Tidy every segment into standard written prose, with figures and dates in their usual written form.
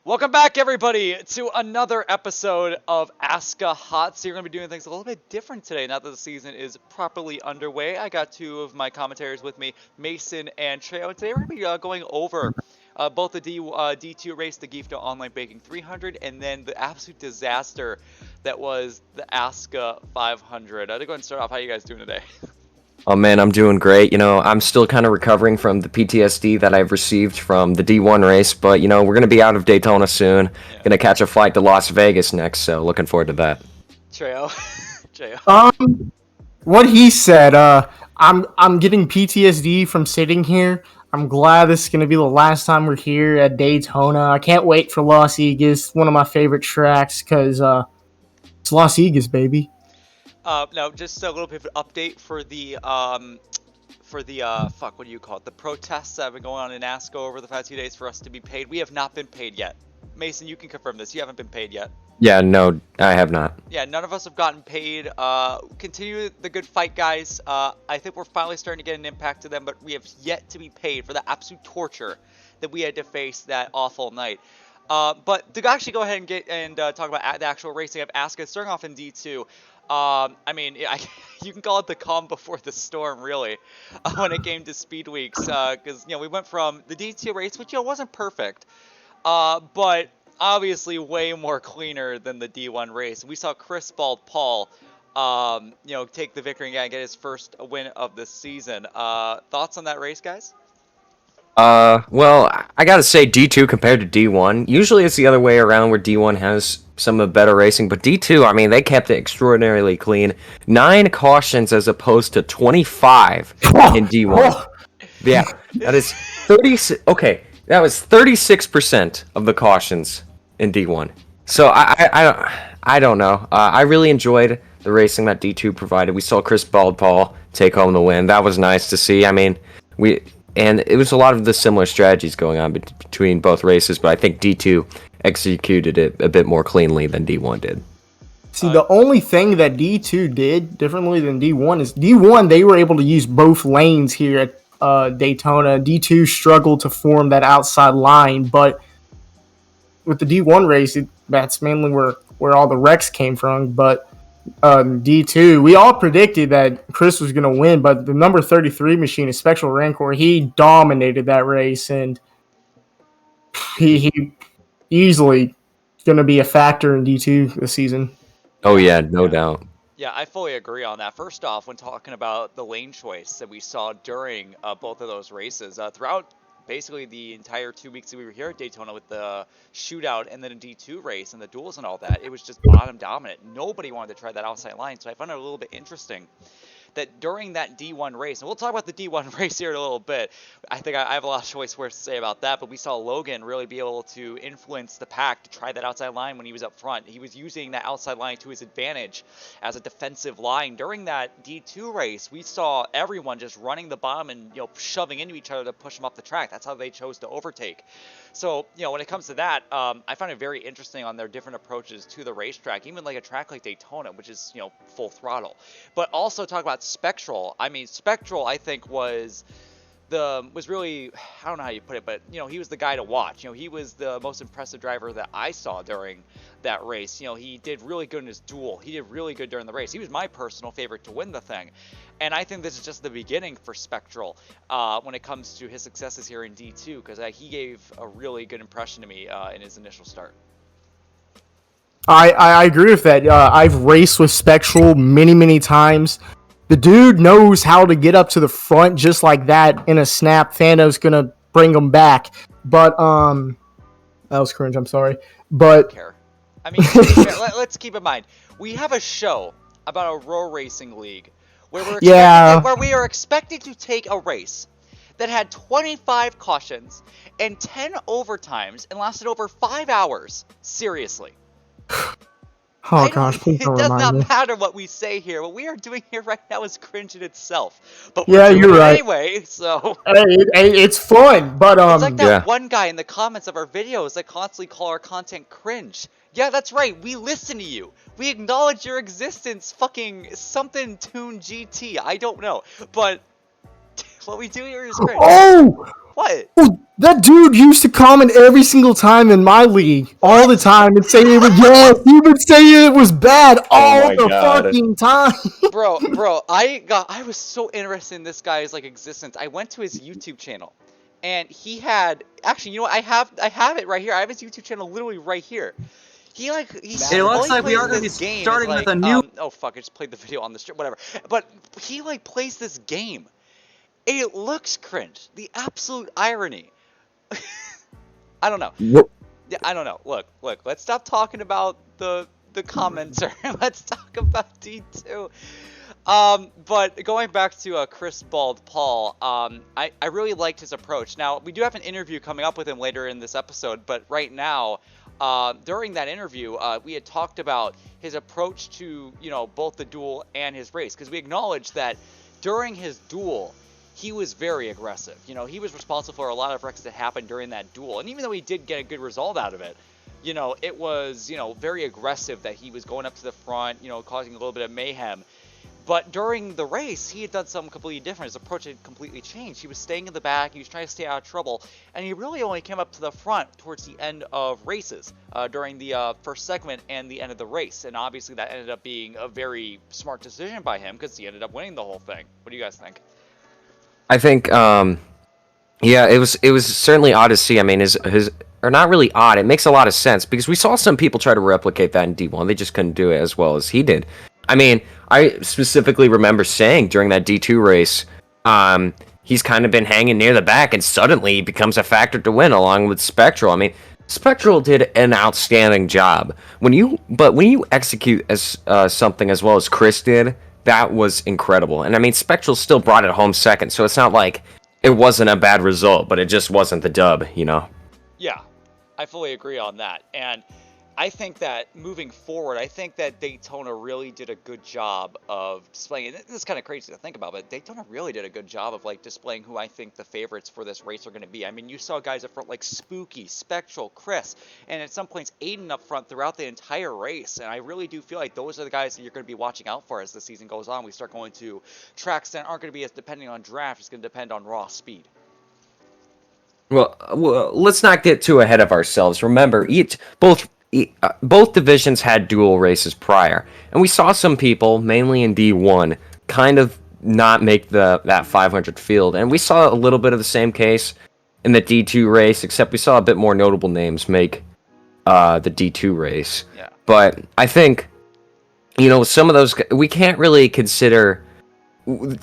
Welcome back, everybody, to another episode of ASCA Hot. So you're going to be doing things a little bit different today, now that the season is properly underway. I got two of my commentators with me, Mason and Treo, and today we're going to be going over both the D2 race, the Gifto Online Baking 300, and then the absolute disaster that was the ASCA 500. I'll go ahead and start off. How are you guys doing today? Oh man, I'm doing great. I'm still kind of recovering from the PTSD that I've received from the D1 race, but we're going to be out of Daytona soon. Yeah. Going to catch a flight to Las Vegas next, so looking forward to that. Treo? Treo? What he said, I'm getting PTSD from sitting here. I'm glad this is going to be the last time we're here at Daytona. I can't wait for Las Vegas, one of my favorite tracks, because it's Las Vegas, baby. Now, just a little bit of an update for the what do you call it? The protests that have been going on in ASCA over the past few days for us to be paid. We have not been paid yet. Mason, you can confirm this. You haven't been paid yet. Yeah, no, I have not. Yeah, none of us have gotten paid. Continue the good fight, guys. I think we're finally starting to get an impact to them, but we have yet to be paid for the absolute torture that we had to face that awful night. But to actually go ahead and talk about the actual racing of ASCA, starting off in D2. I mean, you can call it the calm before the storm, really, when it came to speed weeks, because we went from the D2 race, which wasn't perfect, but obviously way more cleaner than the D1 race. We saw ChrisBaldPaul, take the victory and get his first win of the season. Thoughts on that race, guys? Well, I gotta say D2 compared to D1, usually it's the other way around where D1 has some of the better racing, but D2, I mean, they kept it extraordinarily clean. 9 cautions as opposed to 25 in D1. Yeah, that is 36. Okay, that was 36% of the cautions in D1. So I don't know. I really enjoyed the racing that D2 provided. We saw ChrisBaldPaul take home the win. That was nice to see. I mean, and it was a lot of the similar strategies going on between both races, but I think D2 executed it a bit more cleanly than D1 did. See, the only thing that D2 did differently than D1 is D1, they were able to use both lanes here at Daytona. D2 struggled to form that outside line, but with the D1 race, that's mainly where all the wrecks came from. But D2, we all predicted that Chris was going to win, but the number 33 machine, a Spectral Rancor, he dominated that race, and he easily going to be a factor in D2 this season. Oh yeah, no doubt. Yeah, I fully agree on that. First off, when talking about the lane choice that we saw during both of those races, throughout basically the entire 2 weeks that we were here at Daytona with the shootout and then a D2 race and the duels and all that, it was just bottom dominant. Nobody wanted to try that outside line, so I found it a little bit interesting that during that D1 race, and we'll talk about the D1 race here in a little bit. I think I have a lot of choice words to say about that, but we saw Logan really be able to influence the pack to try that outside line when he was up front. He was using that outside line to his advantage as a defensive line. During that D2 race, we saw everyone just running the bottom and shoving into each other to push them off the track. That's how they chose to overtake. So, when it comes to that, I found it very interesting on their different approaches to the racetrack, even like a track like Daytona, which is, full throttle. But also talk about Spectral. I mean, Spectral, I think, was really, I don't know how you put it, but, he was the guy to watch. He was the most impressive driver that I saw during that race. He did really good in his duel. He did really good during the race. He was my personal favorite to win the thing. And I think this is just the beginning for Spectral when it comes to his successes here in D2, because he gave a really good impression to me in his initial start. I agree with that. I've raced with Spectral many, many times. The dude knows how to get up to the front just like that in a snap. Thanos gonna bring him back. But that was cringe. I'm sorry. But I don't care. I mean, let's keep in mind, we have a show about a row racing league where we are expected to take a race that had 25 cautions and 10 overtimes and lasted over 5 hours. Seriously. Oh gosh, please don't It does remind me. not matter what we say here. What we are doing here right now is cringe in itself. But Yeah, we're doing you're it right. anyway, so It's fun, but it's like that Yeah. one guy in the comments of our videos that constantly call our content cringe. Yeah, that's right. We listen to you. We acknowledge your existence. Fucking something tune GT. I don't know, but what we do here is cringe. oh, What? That dude used to comment every single time in my league, all the time, and say it was he would say it was bad all my the God. fucking time. Bro, I was so interested in this guy's like existence. I went to his YouTube channel, and he had actually, you know what? I have it right here. I have his YouTube channel literally right here. He It all looks he like we plays are in going to be this game is starting like with a new. oh fuck, I just played the video on the strip, whatever. But he like plays this game. It looks cringe. The absolute irony. I don't know. Yeah, I don't know. Look. Let's stop talking about the commenter. Let's talk about D2. But going back to ChrisBaldPaul, I really liked his approach. Now, we do have an interview coming up with him later in this episode, but right now, during that interview, we had talked about his approach to, both the duel and his race, because we acknowledged that during his duel, he was very aggressive. He was responsible for a lot of wrecks that happened during that duel, and even though he did get a good result out of it, it was, very aggressive that he was going up to the front, causing a little bit of mayhem. But during the race, he had done something completely different. His approach had completely changed. He was staying in the back, he was trying to stay out of trouble, and he really only came up to the front towards the end of races, during the first segment and the end of the race. And obviously that ended up being a very smart decision by him, because he ended up winning the whole thing. What do you guys think? I think, yeah, it was certainly odd to see. I mean, his or not really odd. It makes a lot of sense because we saw some people try to replicate that in D1. They just couldn't do it as well as he did. I mean, I specifically remember saying during that D2 race, he's kind of been hanging near the back, and suddenly he becomes a factor to win along with Spectral. I mean, Spectral did an outstanding job. When you execute as something as well as Chris did, that was incredible. And I mean, Spectral still brought it home second, so it's not like it wasn't a bad result, but it just wasn't the dub, Yeah, I fully agree on that. And I think that moving forward, I think that Daytona really did a good job of displaying, and this is kind of crazy to think about, but Daytona really did a good job of like displaying who I think the favorites for this race are going to be. I mean, you saw guys up front like Spooky, Spectral, Chris, and at some points Aiden up front throughout the entire race. And I really do feel like those are the guys that you're going to be watching out for as the season goes on. We start going to tracks that aren't going to be as depending on draft. It's going to depend on raw speed. Well, let's not get too ahead of ourselves. Remember, both divisions had dual races prior, and we saw some people, mainly in D1, kind of not make that 500 field, and we saw a little bit of the same case in the D2 race, except we saw a bit more notable names make the D2 race. Yeah. But I think, some of those, we can't really consider.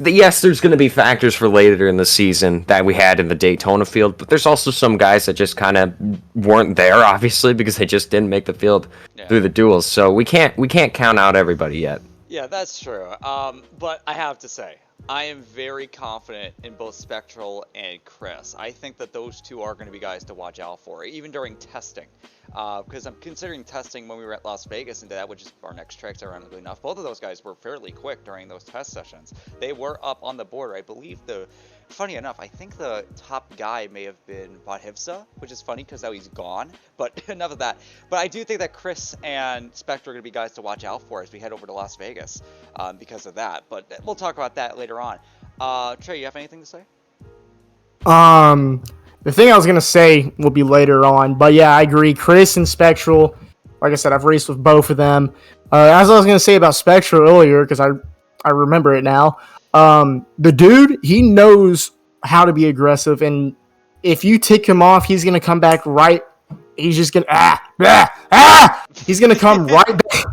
Yes, there's going to be factors for later in the season that we had in the Daytona field, but there's also some guys that just kind of weren't there, obviously, because they just didn't make the field through the duels. So we can't count out everybody yet. Yeah, that's true. But I have to say, I am very confident in both Spectral and Chris. I think that those two are going to be guys to watch out for, even during testing. Because I'm considering testing when we were at Las Vegas into that, which is our next tracks, ironically enough. Both of those guys were fairly quick during those test sessions. They were up on the border. I believe funny enough, I think the top guy may have been Badhivsa, which is funny because now he's gone. But enough of that. But I do think that Chris and Spectre are going to be guys to watch out for as we head over to Las Vegas because of that. But we'll talk about that later on. Trey, you have anything to say? The thing I was gonna say will be later on, but yeah, I agree. Chris and Spectral, like I said, I've raced with both of them. As I was gonna say about Spectral earlier, because I remember it now. The dude, he knows how to be aggressive, and if you tick him off, he's gonna come back right. He's just gonna He's gonna come right back.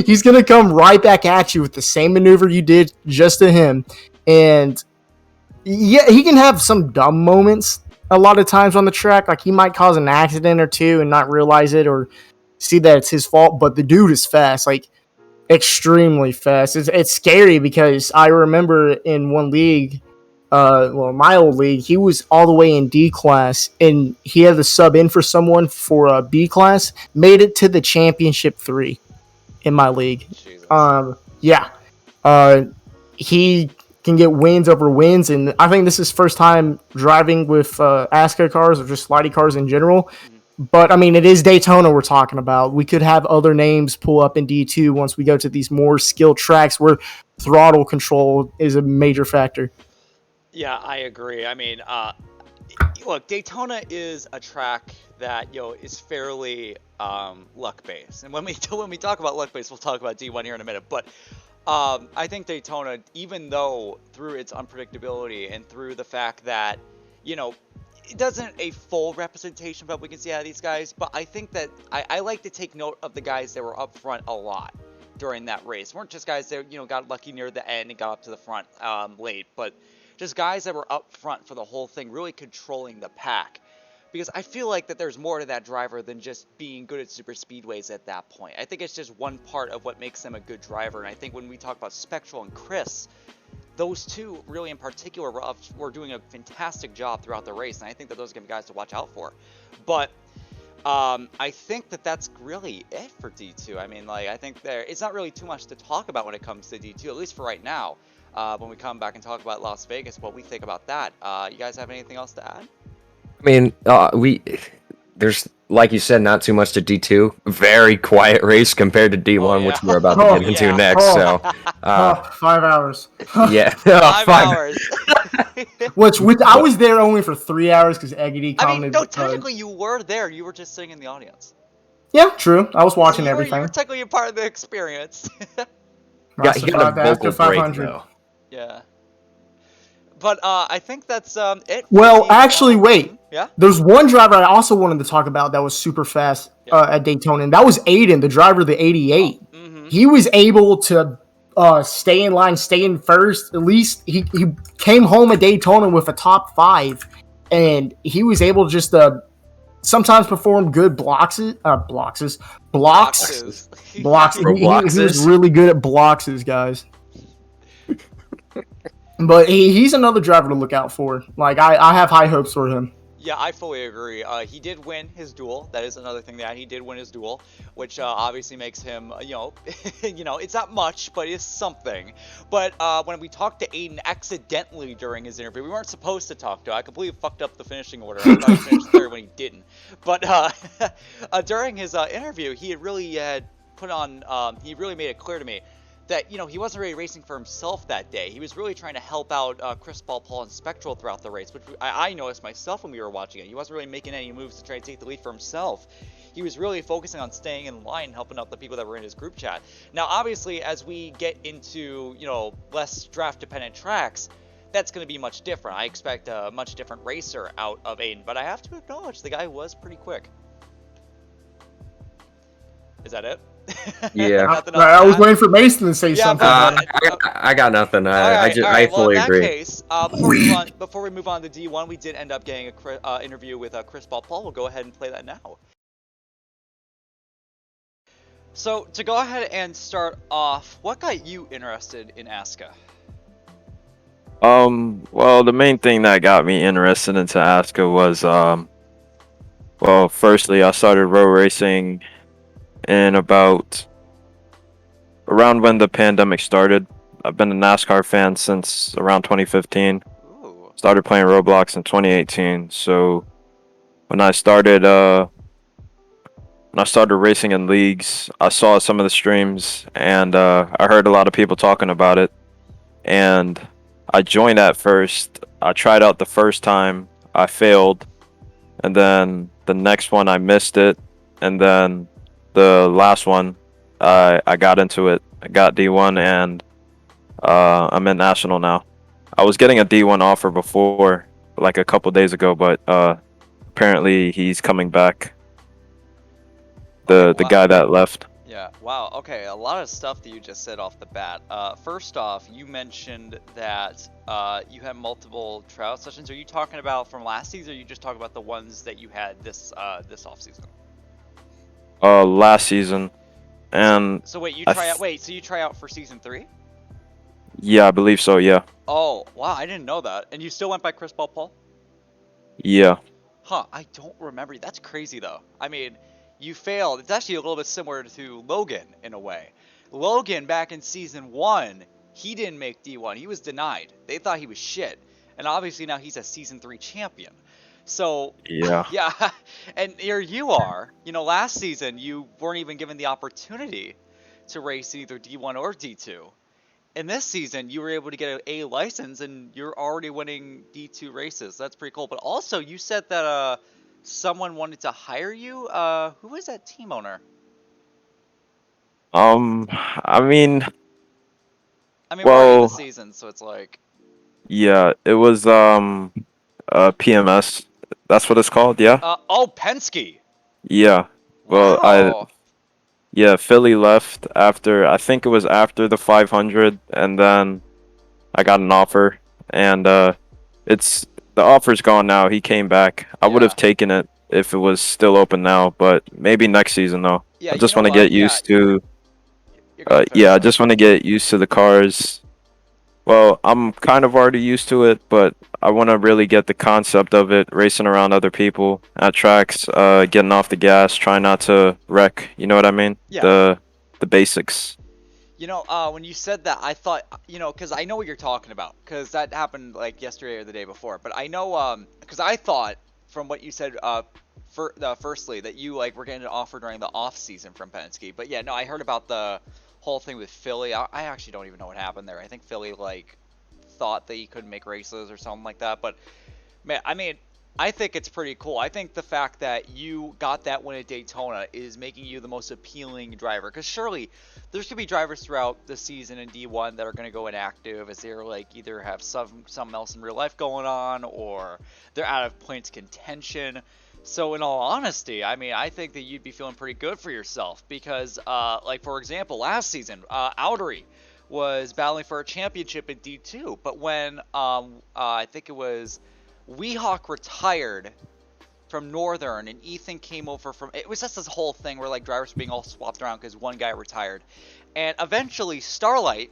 He's gonna come right back at you with the same maneuver you did just to him, and yeah, he can have some dumb moments a lot of times on the track. Like he might cause an accident or two and not realize it or see that it's his fault, but the dude is fast, like extremely fast. It's scary because I remember in one league, my old league, he was all the way in D class and he had to sub in for someone for a B class, made it to the championship 3 in my league. Jesus. He can get wins over wins, and I think this is his first time driving with ASCA cars or just slidey cars in general. But I mean, it is Daytona we're talking about. We could have other names pull up in D2 once we go to these more skilled tracks where throttle control is a major factor. Yeah, I agree. I mean, Look, Daytona is a track that is fairly luck based, and when we talk about luck based, we'll talk about D1 here in a minute. But I think Daytona, even though through its unpredictability and through the fact that it doesn't a full representation of what we can see out of these guys, but I think that I like to take note of the guys that were up front a lot during that race. Weren't just guys that got lucky near the end and got up to the front late, but just guys that were up front for the whole thing, really controlling the pack. Because I feel like that there's more to that driver than just being good at super speedways at that point. I think it's just one part of what makes them a good driver, and I think when we talk about Spectral and Chris, those two really in particular were doing a fantastic job throughout the race, and I think that those are going to be guys to watch out for. But I think that that's really it for D2. I mean, like, I think it's not really too much to talk about when it comes to D2, at least for right now. When we come back and talk about Las Vegas, what we think about that. You guys have anything else to add? I mean, there's, like you said, not too much to D2. Very quiet race compared to D1, which we're about to get into next. So, 5 hours. Yeah, 5 hours. which I was there only for 3 hours because Eggity commented. I mean, no, technically you were there. You were just sitting in the audience. Yeah, true. I was watching everything. You were technically a part of the experience. He got a vocal break, though. Yeah. But I think that's it. Well, actually, wait. Yeah? There's one driver I also wanted to talk about that was super fast at Daytona, and that was Aiden, the driver of the 88. Oh, mm-hmm. He was able to stay in line, stay in first. At least he came home at Daytona with a top 5, and he was able just to sometimes perform good blocks. He was really good at blocks, guys. But he's another driver to look out for. Like, I have high hopes for him. Yeah, I fully agree. He did win his duel. That is another thing that he did win his duel, which obviously makes him, it's not much, but it's something. But when we talked to Aiden accidentally during his interview, we weren't supposed to talk to him. I completely fucked up the finishing order. I thought he finished third when he didn't. But during his interview, he really made it clear to me that, he wasn't really racing for himself that day. He was really trying to help out ChrisBaldPaul and Spectral throughout the race, which I noticed myself when we were watching it. He wasn't really making any moves to try to take the lead for himself. He was really focusing on staying in line and helping out the people that were in his group chat. Now, obviously, as we get into, less draft-dependent tracks, that's going to be much different. I expect a much different racer out of Aiden, but I have to acknowledge the guy was pretty quick. Is that it? Yeah. I was waiting for Mason to say something. I got nothing. I fully agree. In that case, before we move on to D1, we did end up getting an interview with ChrisBaldPaul. We'll go ahead and play that now. So, to go ahead and start off, what got you interested in ASCA? Well, the main thing that got me interested into ASCA was, well, firstly, I started road racing in around when the pandemic started. I've been a NASCAR fan since around 2015. Ooh. Started playing Roblox in 2018. So when I started racing in leagues, I saw some of the streams, and I heard a lot of people talking about it. And I joined at first. I tried out the first time, I failed, and then the next one I missed it, and then the last one, I got into it. I got D1, and I'm in National now. I was getting a D1 offer before, like a couple days ago, but apparently he's coming back. The guy that left. Yeah, wow, okay, a lot of stuff that you just said off the bat. First off, you mentioned that you had multiple tryout sessions. Are you talking about from last season, or are you just talking about the ones that you had this offseason? Last season, and so wait, you try out for season 3? Yeah, I believe so. Yeah. Oh wow, I didn't know that. And you still went by ChrisBaldPaul? Yeah. Huh, I don't remember. That's crazy though. I mean, you failed. It's actually a little bit similar to Logan in a way. Logan back in season 1, he didn't make D1. He was denied. They thought he was shit, and obviously now he's a season 3 champion. So, yeah, and here you are, last season you weren't even given the opportunity to race either D1 or D2. in this season, you were able to get an A license, and you're already winning D2 races. That's pretty cool. But also, you said that someone wanted to hire you. Who was that team owner? I mean, I mean, we're already in the well, season, so it's like, yeah, it was PMS. That's what it's called. Yeah. oh, Penske. Yeah. Well, Wow. yeah, Philly left after, I think it was after the 500, and then I got an offer, and it's the offer's gone now. He came back. I would Yeah. have taken it if it was still open now, but maybe next season though. Yeah. I You just know want to what? get Yeah. used to You're good. Finish. yeah, I Sorry. just want to get used to the cars. Well, I'm kind of already used to it, but I want to really get the concept of it, racing around other people at tracks, getting off the gas, trying not to wreck. You know what I mean? Yeah. The basics. You know, when you said that, I thought, because I know what you're talking about, because that happened like yesterday or the day before. But I know, because I thought from what you said, firstly, that you like were getting an offer during the off season from Penske. But yeah, no, I heard about the whole thing with Philly. I actually don't even know what happened there. I think Philly like thought that he couldn't make races or something like that. But man, I mean, I think it's pretty cool. I think the fact that you got that win at Daytona is making you the most appealing driver. Because surely there's going to be drivers throughout the season in D1 that are going to go inactive as they're like either have something else in real life going on or they're out of points contention. So in all honesty, I mean, I think that you'd be feeling pretty good for yourself because, like for example, last season, Audery was battling for a championship in D2, but when I think it was Weehawk retired from Northern and Ethan came over from, it was just this whole thing where like drivers were being all swapped around because one guy retired, and eventually Starlight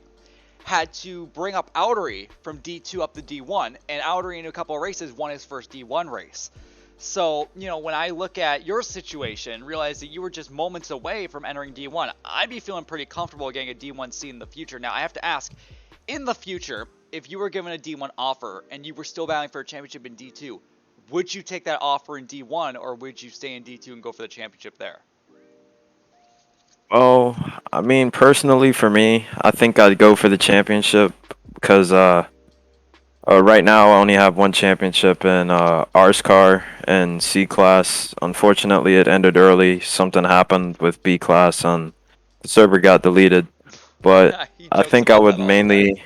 had to bring up Audery from D2 up to D1, and Audery in a couple of races won his first D1 race. So, when I look at your situation, realize that you were just moments away from entering D1, I'd be feeling pretty comfortable getting a D1 seat in the future. Now, I have to ask, in the future, if you were given a D1 offer and you were still battling for a championship in D2, would you take that offer in D1 or would you stay in D2 and go for the championship there? Well, I mean, personally for me, I think I'd go for the championship because right now I only have one championship in ASCA and C class. Unfortunately, it ended early. Something happened with B class and the server got deleted. But He I jokes think I about would that all the time. mainly,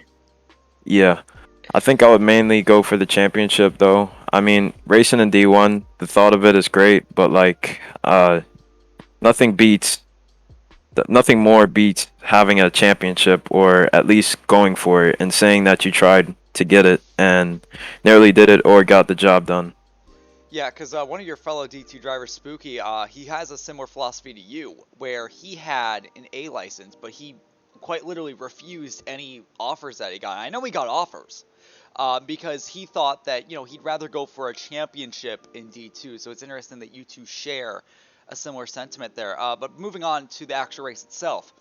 yeah, I think I would mainly go for the championship though. I mean, racing in D1, the thought of it is great, but like, nothing beats nothing more beats having a championship or at least going for it and saying that you tried to get it and nearly did it or got the job done. Yeah, because one of your fellow D2 drivers, Spooky, he has a similar philosophy to you, where he had an A license, but he quite literally refused any offers that he got. I know he got offers, because he thought that, he'd rather go for a championship in D2, so it's interesting that you two share a similar sentiment there. But moving on to the actual race itself.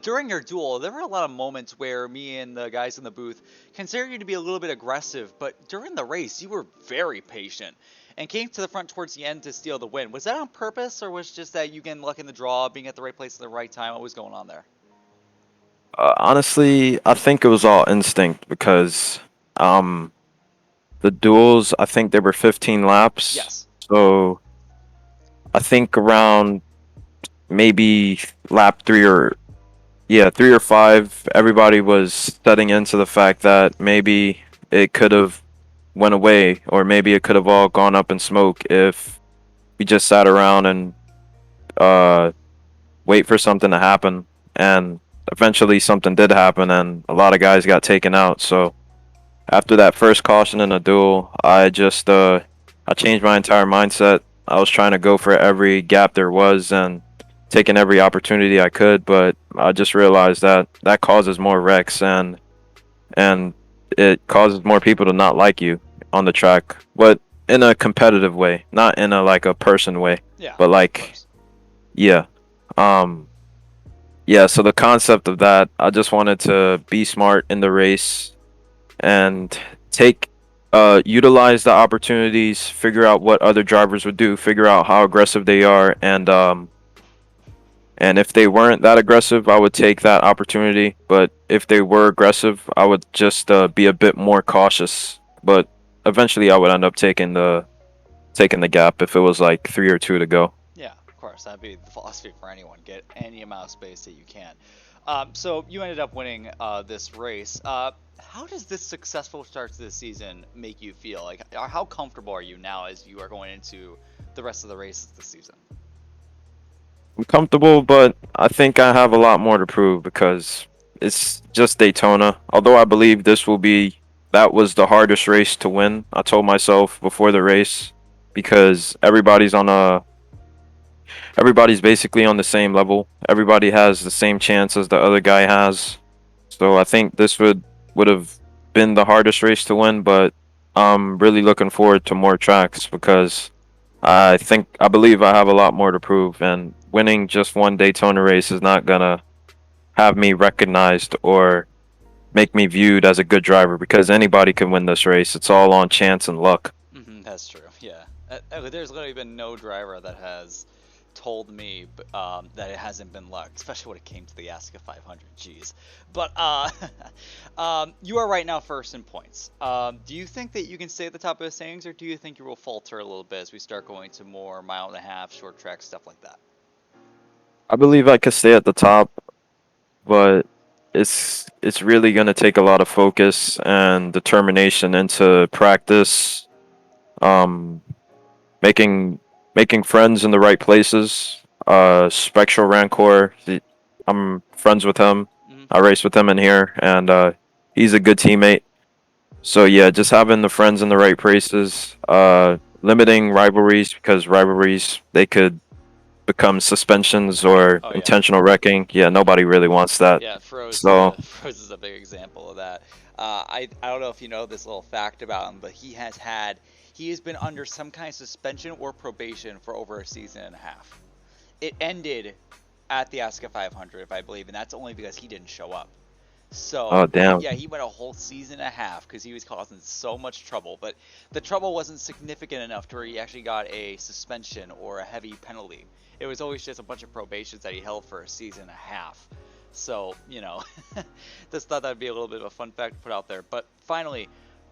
During your duel, there were a lot of moments where me and the guys in the booth considered you to be a little bit aggressive, but during the race, you were very patient and came to the front towards the end to steal the win. Was that on purpose, or was it just that you getting luck in the draw, being at the right place at the right time? What was going on there? Honestly, I think it was all instinct because um, the duels, I think there were 15 laps. Yes. So I think around maybe lap three or yeah, 3 or 5, everybody was setting into the fact that maybe it could have went away, or maybe it could have all gone up in smoke if we just sat around and uh, wait for something to happen. And eventually, something did happen, and a lot of guys got taken out. So after that first caution in a duel, I changed my entire mindset. I was trying to go for every gap there was and taking every opportunity I could, but I just realized that that causes more wrecks and it causes more people to not like you on the track, but in a competitive way, not in a like a person way, Yeah, but of like course. yeah, um, yeah. So the concept of that, I just wanted to be smart in the race and take utilize the opportunities, figure out what other drivers would do, figure out how aggressive they are, And if they weren't that aggressive, I would take that opportunity. But if they were aggressive, I would just be a bit more cautious. But eventually, I would end up taking the gap if it was like 3 or 2 to go. Yeah, of course. That'd be the philosophy for anyone. Get any amount of space that you can. So you ended up winning this race. How does this successful start to the season make you feel? Like, how comfortable are you now as you are going into the rest of the races this season? I'm comfortable, but I think I have a lot more to prove because it's just Daytona. Although I believe that was the hardest race to win. I told myself before the race because everybody's basically on the same level. Everybody has the same chance as the other guy has. So I think this would have been the hardest race to win, but I'm really looking forward to more tracks because I believe I have a lot more to prove, and winning just one Daytona race is not gonna have me recognized or make me viewed as a good driver because anybody can win this race. It's all on chance and luck. That's true. Yeah. There's literally been no driver that has told me that it hasn't been luck, especially when it came to the ASCA 500. Jeez. But you are right now first in points. Do you think that you can stay at the top of the standings, or do you think you will falter a little bit as we start going to more mile and a half, short track stuff like that? I believe I could stay at the top, but it's really gonna take a lot of focus and determination into practice. Um, making making friends in the right places. Spectral Rancor, I'm friends with him. I race with him in here, and he's a good teammate. So yeah, just having the friends in the right places. Limiting rivalries because rivalries they could become suspensions or Oh yeah. intentional wrecking. Yeah, nobody really wants that. Yeah, So Froze is a big example of that. I don't know if you know this little fact about him, but he has been under some kind of suspension or probation for over a season and a half. It ended at the ASCA 500, I believe, and that's only because he didn't show up. So, oh damn. yeah, he went a whole season and a half because he was causing so much trouble. But the trouble wasn't significant enough to where he actually got a suspension or a heavy penalty. It was always just a bunch of probations that he held for a season and a half. So, just thought that'd be a little bit of a fun fact to put out there. But finally,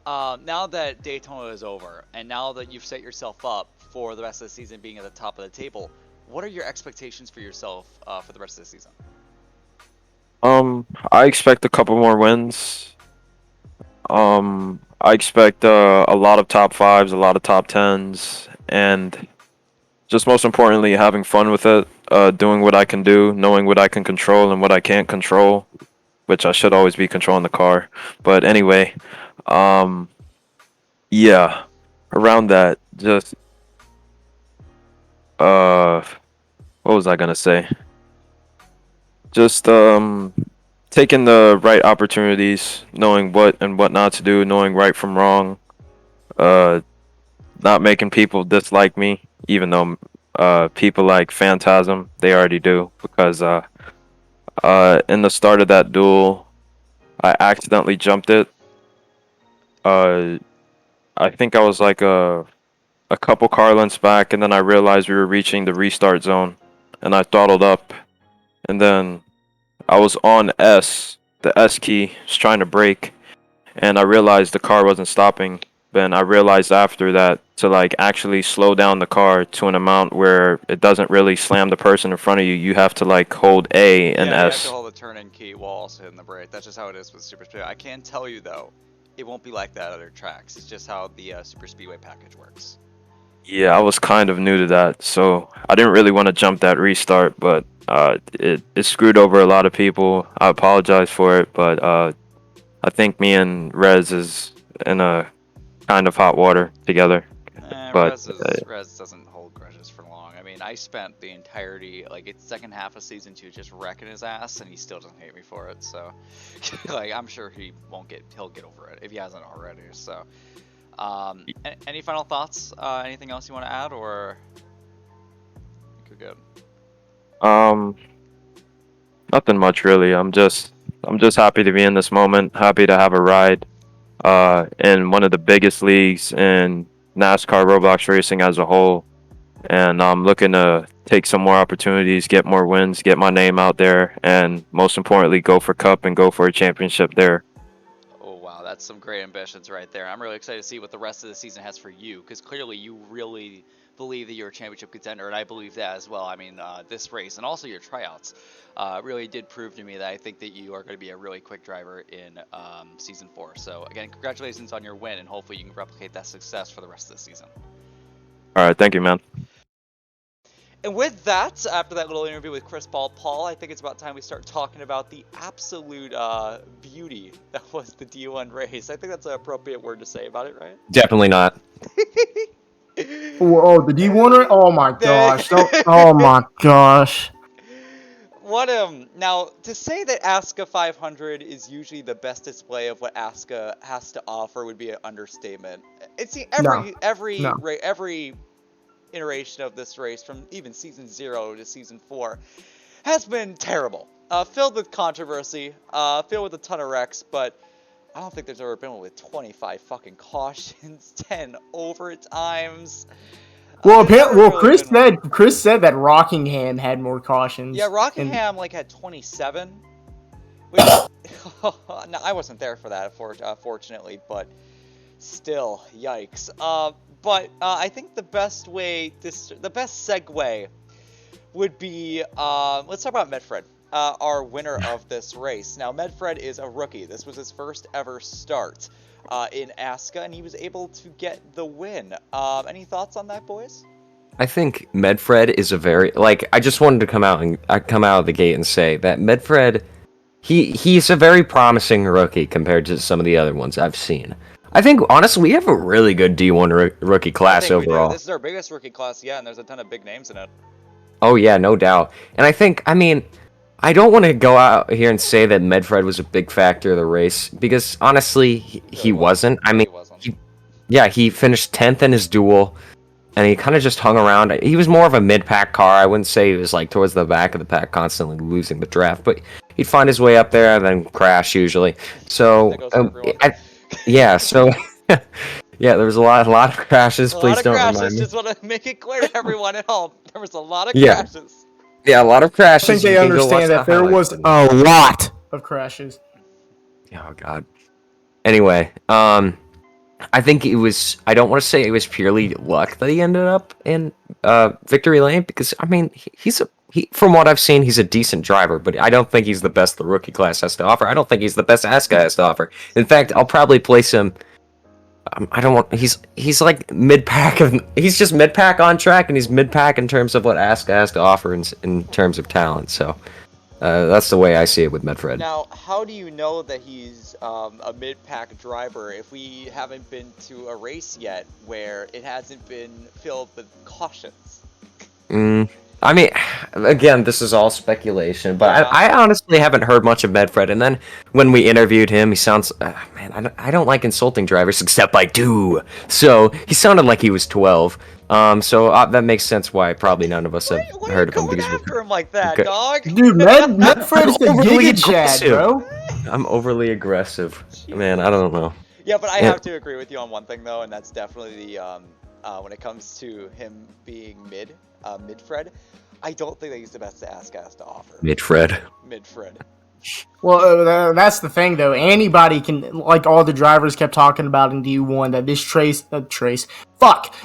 now that Daytona is over, and now that you've set yourself up for the rest of the season being at the top of the table, what are your expectations for yourself for the rest of the season? I expect a couple more wins. I expect a lot of top fives, a lot of top tens, and just most importantly, having fun with it. Doing what I can do, knowing what I can control and what I can't control, which I should always be controlling the car. But anyway, um, yeah, around that, just uh, what was I gonna say? Just taking the right opportunities, knowing what and what not to do, knowing right from wrong, uh, not making people dislike me, even though people like Phantasm, they already do, because in the start of that duel, I accidentally jumped it. Uh, I think I was like a couple car lengths back, and then I realized we were reaching the restart zone, and I throttled up, and then I was on S, the S key, just trying to brake, and I realized the car wasn't stopping. Then I realized after that to like actually slow down the car to an amount where it doesn't really slam the person in front of you. You have to like hold A and Yeah, you have to S. hold the turn-in key while also hitting the brake. That's just how it is with Super Speedway. I can tell you though, it won't be like that at other tracks. It's just how the Super Speedway package works. Yeah, I was kind of new to that, so I didn't really want to jump that restart, but it screwed over a lot of people. I apologize for it, but I think me and Rez is in a kind of hot water together. But Rez doesn't hold grudges for long. I mean, I spent the entirety, like, its second half of season 2 just wrecking his ass, and he still doesn't hate me for it. So, like, I'm sure he'll get over it if he hasn't already. So, any final thoughts? Anything else you want to add, or I think you're good? nothing much really. I'm just happy to be in this moment. Happy to have a ride in one of the biggest leagues in NASCAR Roblox racing as a whole, and I'm looking to take some more opportunities, get more wins, get my name out there, and most importantly, go for Cup and go for a championship there. Oh, wow, that's some great ambitions right there. I'm really excited to see what the rest of the season has for you, because clearly you really believe that you're a championship contender, and I believe that as well. I mean, this race and also your tryouts really did prove to me that I think that you are going to be a really quick driver in Season 4. So, again, congratulations on your win, and hopefully you can replicate that success for the rest of the season. All right, thank you, man. And with that, after that little interview with ChrisBaldPaul, I think it's about time we start talking about the absolute beauty that was the D1 race. I think that's an appropriate word to say about it, right? Definitely not. Oh, the D1? Oh my gosh. Oh my gosh. What now to say that ASCA 500 is usually the best display of what ASCA has to offer would be an understatement. It's every iteration of this race, from even season 0 to season 4, has been terrible. Filled with controversy, filled with a ton of wrecks, but I don't think there's ever been one with 25 fucking cautions, 10 overtimes. Well, Chris said that Rockingham had more cautions. Yeah, Rockingham had 27. Which, no, I wasn't there for that, fortunately, but still, yikes. But I think the best segue would be, let's talk about Medfred, our winner of this race. Now, Medfred is a rookie. This was his first ever start in ASCA, and he was able to get the win. Any thoughts on that, boys? I think Medfred is a very, I just wanted to come out of the gate and say that Medfred, he's a very promising rookie compared to some of the other ones I've seen. I think, honestly, we have a really good D1 rookie class overall. This is our biggest rookie class, yeah, and there's a ton of big names in it. Oh, yeah, no doubt. And I think, I don't want to go out here and say that Medfred was a big factor of the race, because, honestly, he wasn't. He finished 10th in his duel, and he kind of just hung around. He was more of a mid-pack car. I wouldn't say he was, towards the back of the pack, constantly losing the draft, but he'd find his way up there and then crash, usually. So, yeah, so yeah, there was a lot of crashes. Please don't remind me. Just want to make it clear to everyone at home. There was a lot of crashes. Yeah, a lot of crashes. I think they understand that there was a lot of crashes. Oh God. Anyway, I think it was. I don't want to say it was purely luck that he ended up in victory lane, because from what I've seen, he's a decent driver, but I don't think he's the best the rookie class has to offer. I don't think he's the best ASCA has to offer. In fact, I'll probably place him. He's like mid-pack. He's just mid-pack on track, and he's mid-pack in terms of what ASCA has to offer in terms of talent. So that's the way I see it with Medfred. Now, how do you know that he's a mid-pack driver if we haven't been to a race yet where it hasn't been filled with cautions? Again, this is all speculation, but I honestly haven't heard much of Medfred. And then when we interviewed him, he sounds, I don't like insulting drivers, except I do. So he sounded like he was 12. So that makes sense why probably none of us have heard of him. Why are you going after him like that, dog? Dude, Medfred's the Giga Chad, bro. I'm overly aggressive. Man, I don't know. Yeah, but I have to agree with you on one thing, though, and that's definitely the, when it comes to him being Medfred, I don't think that he's the best ASCA has to offer. Medfred. Well, that's the thing, though. Anybody can, like all the drivers kept talking about in D1, that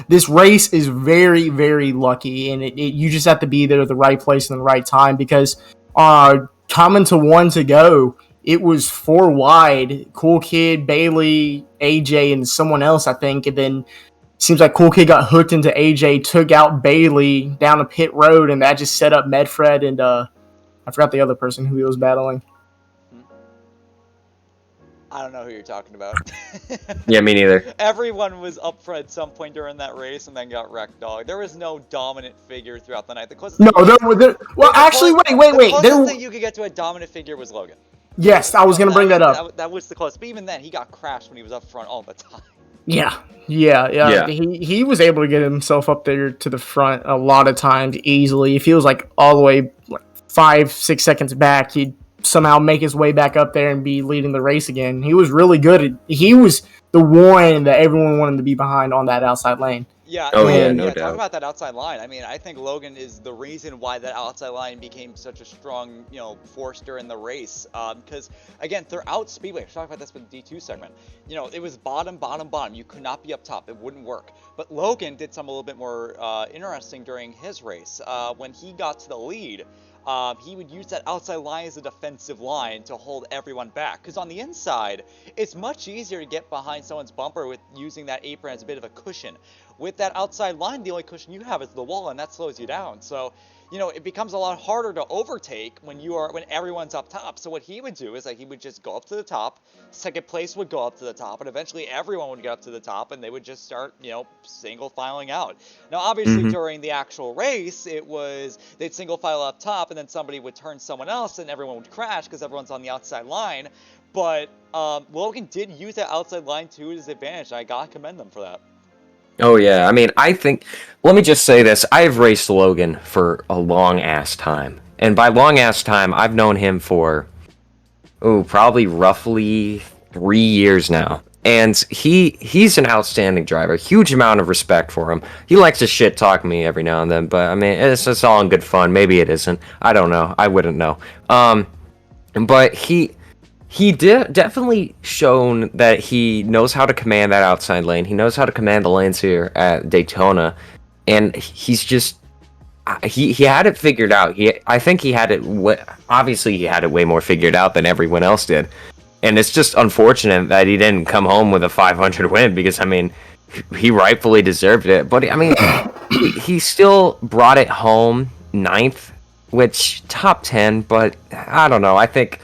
this race is very, very lucky, and you just have to be there at the right place in the right time, because coming to 1 to go, it was 4 wide, Cool Kid, Bailey, AJ, and someone else, I think, and then seems like Cool Kid got hooked into AJ, took out Bailey down a pit road, and that just set up Medfred and I forgot the other person who he was battling. I don't know who you're talking about. Yeah, me neither. Everyone was up front at some point during that race and then got wrecked, dog. There was no dominant figure throughout the night. Wait. The closest thing you could get to a dominant figure was Logan. Yes, I was going to bring that up. That was the closest. But even then, he got crashed when he was up front all the time. Yeah. He was able to get himself up there to the front a lot of times easily. It feels like all the way 5-6 seconds back, he'd somehow make his way back up there and be leading the race again. He was really good. He was the one that everyone wanted to be behind on that outside lane. Yeah, Oh no, yeah, And no yeah, talking doubt. about that outside line, I mean, I think Logan is the reason why that outside line became such a strong, force during the race. Because, again, throughout Speedway, we're talking about this with the D2 segment, it was bottom, bottom, bottom. You could not be up top. It wouldn't work. But Logan did something a little bit more interesting during his race. When he got to the lead, he would use that outside line as a defensive line to hold everyone back. Because on the inside, it's much easier to get behind someone's bumper with using that apron as a bit of a cushion. With that outside line, the only cushion you have is the wall, and that slows you down. So, it becomes a lot harder to overtake when everyone's up top. So what he would do is like he would just go up to the top, second place would go up to the top, and eventually everyone would get up to the top, and they would just start, single filing out. Now, obviously, Hmm. during the actual race, they'd single file up top, and then somebody would turn someone else, and everyone would crash because everyone's on the outside line. But Logan did use that outside line to his advantage, and I gotta commend them for that. Oh yeah, I mean, I think. Let me just say this: I've raced Logan for a long ass time, and by long ass time, I've known him for probably roughly 3 years now. And he's an outstanding driver. Huge amount of respect for him. He likes to shit talk me every now and then, but I mean, it's all in good fun. Maybe it isn't. I don't know. I wouldn't know. But he did definitely shown that he knows how to command that outside lane. He knows how to command the lanes here at Daytona, and he's just he had it figured out. I think he had it. Obviously, he had it way more figured out than everyone else did, and it's just unfortunate that he didn't come home with a 500 win because I mean, he rightfully deserved it. But I mean, he still brought it home ninth, which top 10. But I don't know. I think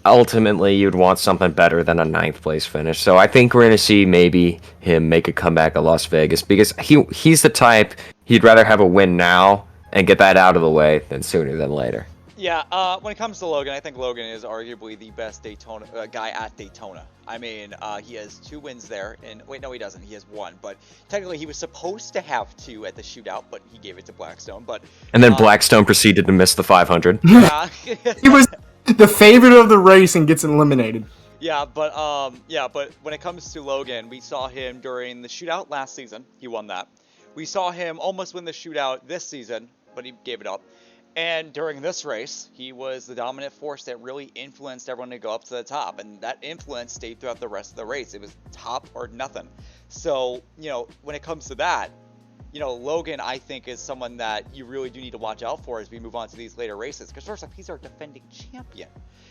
ultimately you'd want something better than a ninth place finish. So I think we're gonna see maybe him make a comeback at Las Vegas because he's the type he'd rather have a win now and get that out of the way than sooner than later. Yeah, when it comes to Logan, I think Logan is arguably the best Daytona guy at Daytona. I mean, he has 2 wins there, and wait, no, he doesn't. He has 1, but technically he was supposed to have 2 at the shootout, but he gave it to Blackstone. But And then Blackstone proceeded to miss the 500. yeah, he was the favorite of the race and gets eliminated. but when it comes to Logan, we saw him during the shootout last season. He won that. We saw him almost win the shootout this season, but he gave it up. And during this race, he was the dominant force that really influenced everyone to go up to the top. And that influence stayed throughout the rest of the race. It was top or nothing. So, when it comes to that, Logan, I think, is someone that you really do need to watch out for as we move on to these later races. Because first off, he's our defending champion.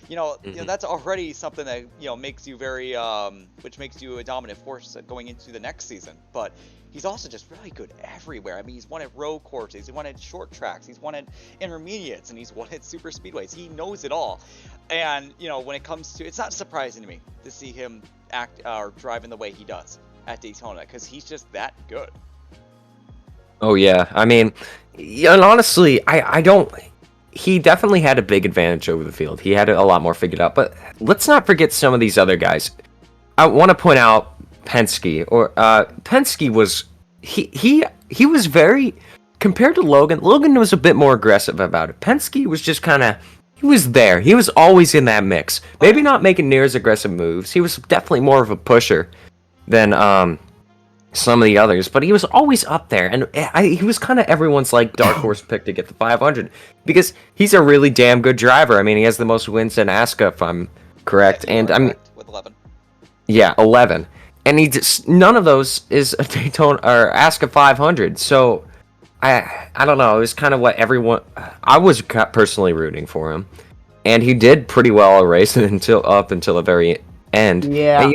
That's already something that, makes you which makes you a dominant force going into the next season. But he's also just really good everywhere. I mean, he's won at road courses, he's won at short tracks, he's won at intermediates, and he's won at super speedways. He knows it all. And, when it comes to, it's not surprising to me to see him act or drive in the way he does at Daytona, because he's just that good. Oh yeah, I mean, yeah, and honestly, I don't. He definitely had a big advantage over the field. He had it a lot more figured out. But let's not forget some of these other guys. I want to point out Penske. Penske was he was very compared to Logan. Logan was a bit more aggressive about it. Penske was just kind of he was there. He was always in that mix. Maybe not making near as aggressive moves. He was definitely more of a pusher than some of the others, but he was always up there, and he was kind of everyone's like dark horse pick to get the 500 because he's a really damn good driver. I mean, he has the most wins in ASCA, if I'm correct, Yeah, and I mean, with 11. yeah, 11, and none of those is a Daytona or ASCA 500. So I don't know. It was kind of what everyone. I was personally rooting for him, and he did pretty well a race until the very end. Yeah.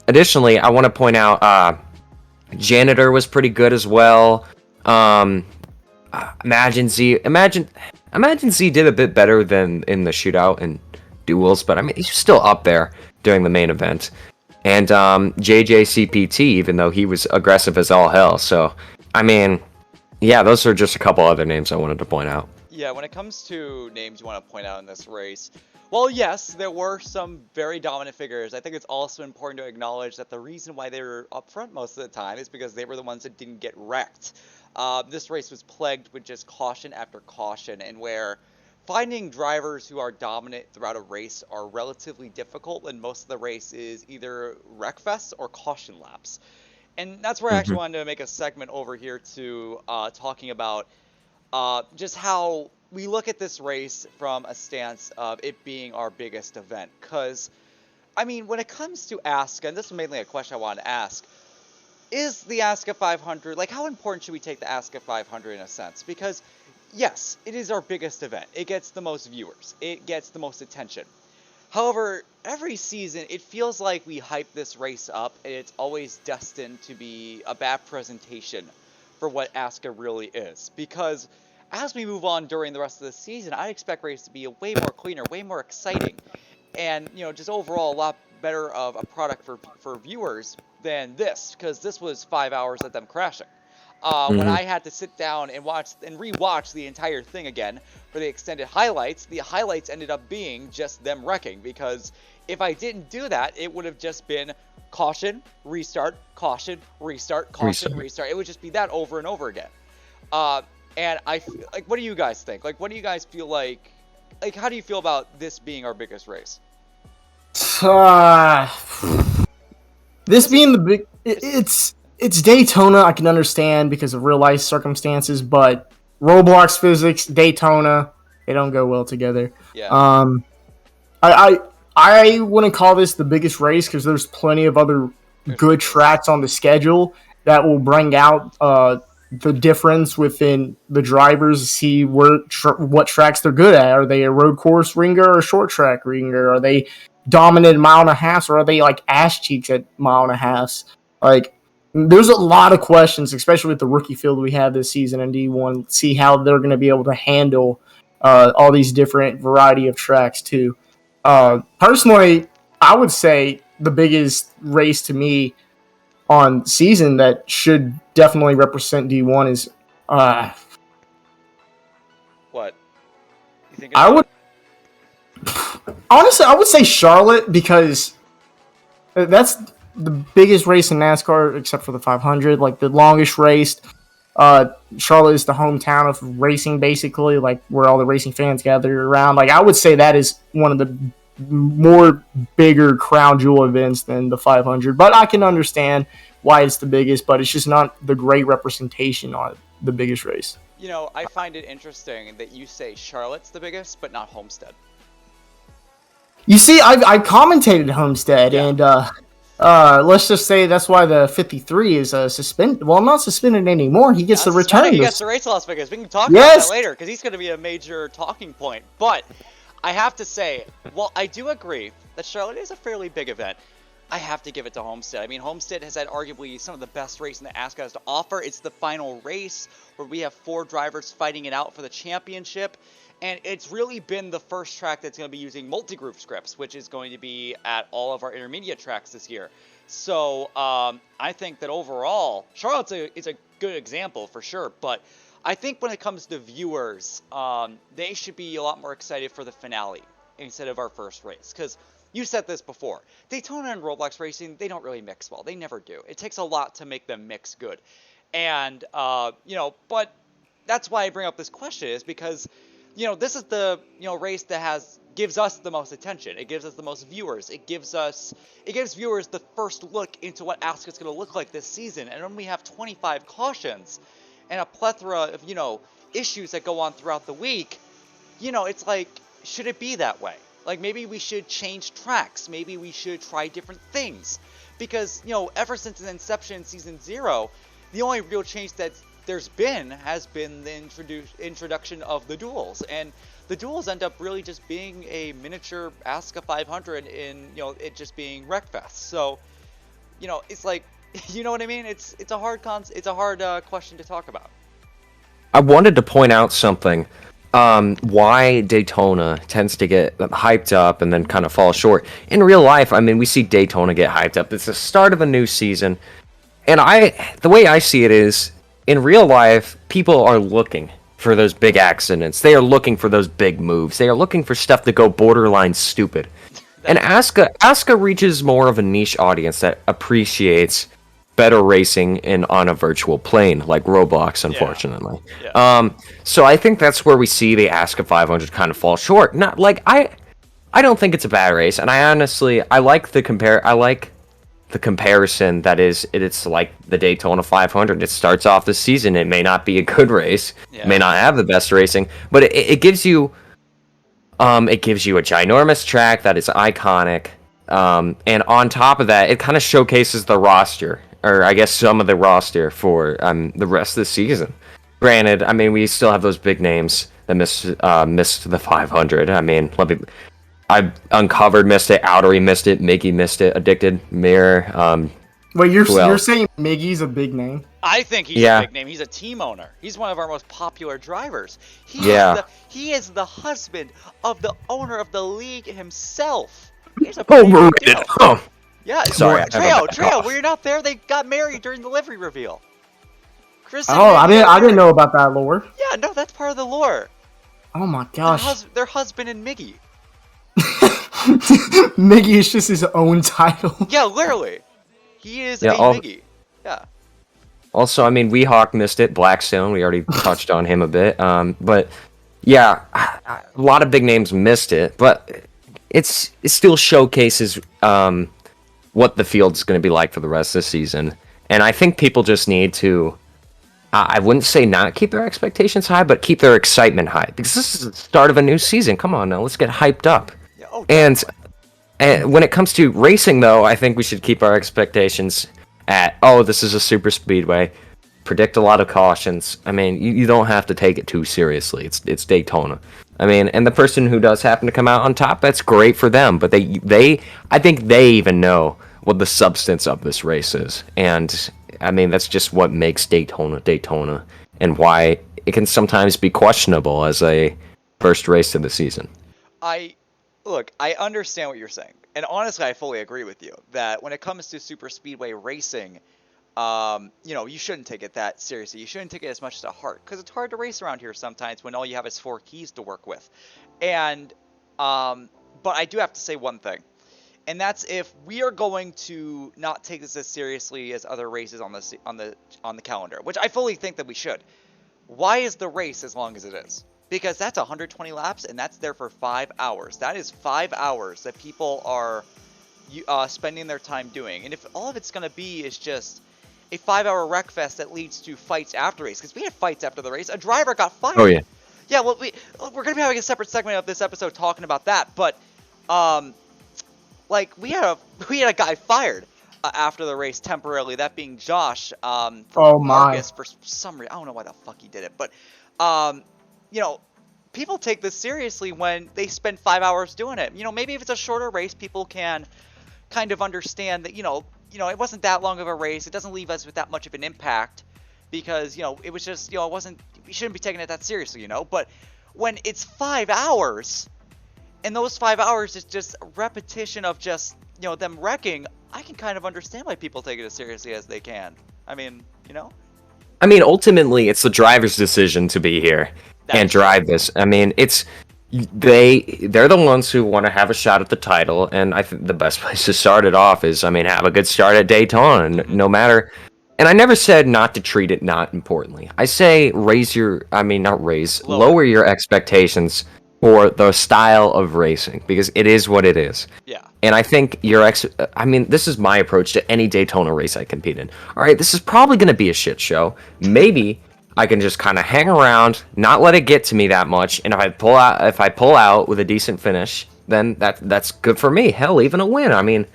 Additionally, I want to point out Janitor was pretty good as well. Imagine Z did a bit better than in the shootout and duels, but I mean he's still up there during the main event. And JJCPT, even though he was aggressive as all hell. So I mean, yeah, those are just a couple other names I wanted to point out. Yeah, when it comes to names you want to point out in this race, well, yes, there were some very dominant figures. I think it's also important to acknowledge that the reason why they were up front most of the time is because they were the ones that didn't get wrecked. This race was plagued with just caution after caution, and where finding drivers who are dominant throughout a race are relatively difficult, and most of the race is either wreck fests or caution laps. And that's where I actually wanted to make a segment over here to talking about just how we look at this race from a stance of it being our biggest event. Because, I mean, when it comes to ASCA, and this is mainly a question I wanted to ask, is the ASCA 500, like, how important should we take the ASCA 500 in a sense? Because, yes, it is our biggest event. It gets the most viewers. It gets the most attention. However, every season, it feels like we hype this race up, and it's always destined to be a bad presentation for what ASCA really is. Because as we move on during the rest of the season, I expect race to be way more cleaner, way more exciting, and, you know, just overall a lot better of a product for viewers than this, because this was 5 hours of them crashing. When I had to sit down and watch and rewatch the entire thing again for the extended highlights, the highlights ended up being just them wrecking, because if I didn't do that, it would have just been caution, restart, caution, restart, caution, restart. It would just be that over and over again. And like, what do you guys think? Like, what do you guys feel like how do you feel about this being our biggest race? This being the big, it's Daytona. I can understand because of real life circumstances, but Roblox physics, Daytona, they don't go well together. Yeah. I wouldn't call this the biggest race because there's plenty of other good tracks on the schedule that will bring out the difference within the drivers. See what tracks they're good at. Are they a road course ringer or a short track ringer? Are they dominant mile and a half, or are they like ass cheeks at mile and a half? Like, there's a lot of questions, especially with the rookie field we have this season in D1. See how they're going to be able to handle all these different variety of tracks too. Personally, I would say the biggest race to me on season that should definitely represent D1 is what you think? I would honestly, I would say Charlotte, because that's the biggest race in NASCAR except for the 500, like the longest race. Charlotte is the hometown of racing, basically, like where all the racing fans gather around. Like, I would say that is one of the more bigger crown jewel events than the 500, but I can understand why it's the biggest, but it's just not the great representation on the biggest race. You know, I find it interesting that you say Charlotte's the biggest, but not Homestead. You see, I commentated Homestead, and let's just say that's why the 53 is suspended. Well, not suspended anymore. He gets the return. He gets the race to Las Vegas. We can talk about that later, because he's going to be a major talking point. But I have to say, well, I do agree that Charlotte is a fairly big event. I have to give it to Homestead. I mean, Homestead has had arguably some of the best racing that ASCA has to offer. It's the final race where we have 4 drivers fighting it out for the championship. And it's really been the first track that's going to be using multi-group scripts, which is going to be at all of our intermediate tracks this year. So I think that overall, Charlotte's is a good example for sure. But I think when it comes to viewers, they should be a lot more excited for the finale instead of our first race. Because you said this before, Daytona and Roblox racing, they don't really mix well. They never do. It takes a lot to make them mix good. And, you know, but that's why I bring up this question, is because, you know, this is the, you know, race that gives us the most attention. It gives us the most viewers. It gives viewers the first look into what ASCA's going to look like this season. And when we have 25 cautions and a plethora of, you know, issues that go on throughout the week, you know, it's like, should it be that way? Like, maybe we should change tracks. Maybe we should try different things. Because, you know, ever since the inception in Season 0, the only real change that has been the introduction of the duels. And the duels end up really just being a miniature ASCA 500 in, you know, it just being Wreckfest. So, you know, it's like, you know what I mean? It's a hard question to talk about. I wanted to point out something. Why Daytona tends to get hyped up and then kind of fall short. In real life, I mean, we see Daytona get hyped up. It's the start of a new season. And the way I see it is, in real life, people are looking for those big accidents. They are looking for those big moves. They are looking for stuff to go borderline stupid. And ASCA reaches more of a niche audience that appreciates better racing on a virtual plane, like Roblox, unfortunately. Yeah. So I think that's where we see the ASCA 500 kind of fall short. Not like I don't think it's a bad race, and I like the the comparison that it's like the Daytona 500. It starts off the season. It may not be a good race, may not have the best racing, but it gives you a ginormous track that is iconic. And on top of that, it kind of showcases the roster, or I guess some of the roster for the rest of the season. Granted, I mean, we still have those big names that missed the 500. I mean, I uncovered missed it, Outery missed it, Miggy missed it, Addicted, Mirror. Wait, you're saying Miggy's a big name? I think he's a big name. He's a team owner. He's one of our most popular drivers. He is the husband of the owner of the league himself. He's a overrated. Oh. Yeah, sorry. Trejo, were you not there? They got married during the livery reveal. Chris. I didn't know about that lore. Yeah, no, that's part of the lore. Oh my gosh. Their husband and Miggy. Miggy is just his own title. Yeah, literally. He is a Miggy. Yeah. Also, I mean, Weehawk missed it. Blackstone, we already touched on him a bit. But yeah, a lot of big names missed it. But it still showcases what the field's going to be like for the rest of the season. And I think people just need to, I wouldn't say not keep their expectations high, but keep their excitement high. Because this is the start of a new season. Come on now, let's get hyped up. Yeah, oh, and when it comes to racing, though, I think we should keep our expectations at, this is a super speedway. Predict a lot of cautions. I mean, you don't have to take it too seriously. It's Daytona. I mean, and the person who does happen to come out on top, that's great for them. But I think they even know what the substance of this race is. And I mean, that's just what makes Daytona, and why it can sometimes be questionable as a first race of the season. I understand what you're saying, and honestly, I fully agree with you that when it comes to super speedway racing, you shouldn't take it that seriously. You shouldn't take it as much to heart, because it's hard to race around here sometimes when all you have is 4 keys to work with. And but I do have to say one thing, and that's if we are going to not take this as seriously as other races on the calendar, which I fully think that we should. Why is the race as long as it is? Because that's 120 laps, and that's there for 5 hours. That is 5 hours that people are spending their time doing. And if all of it's going to be is just a 5-hour wreck fest that leads to fights after race, because we had fights after the race. A driver got fired. Oh, yeah. Yeah, well, we're going to be having a separate segment of this episode talking about that. But, we had a guy fired after the race temporarily, that being Josh from Marcus for some reason. I don't know why the fuck he did it. But, people take this seriously when they spend 5 hours doing it. Maybe if it's a shorter race, people can kind of understand that, it wasn't that long of a race. It doesn't leave us with that much of an impact because, it was just, we shouldn't be taking it that seriously, But when it's 5 hours and those 5 hours is just a repetition of just, them wrecking, I can kind of understand why people take it as seriously as they can. I mean, I mean, ultimately, it's the driver's decision to be here and drive this. I mean, they're the ones who want to have a shot at the title, and I think the best place to start it off is, have a good start at Daytona, no matter. And I never said not to treat it not importantly. I say lower your expectations for the style of racing, because it is what it is. Yeah. And I think this is my approach to any Daytona race I compete in. All right, this is probably going to be a shit show. Maybe I can just kind of hang around, not let it get to me that much, and if I pull out with a decent finish, then that's good for me. Hell, even a win. I mean,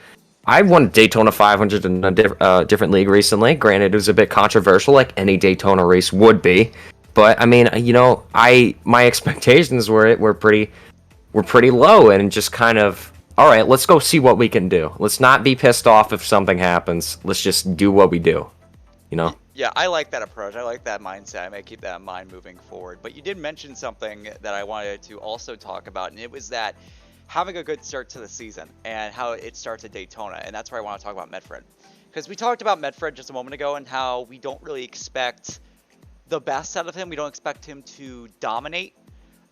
I won Daytona 500 in a different league recently. Granted, it was a bit controversial, like any Daytona race would be. But I mean, my expectations were pretty low, and just kind of, all right, let's go see what we can do. Let's not be pissed off if something happens. Let's just do what we do. Yeah, I like that approach. I like that mindset. I may keep that in mind moving forward. But you did mention something that I wanted to also talk about, and it was that having a good start to the season and how it starts at Daytona. And that's where I want to talk about Medfred. Because we talked about Medfred just a moment ago and how we don't really expect the best out of him. We don't expect him to dominate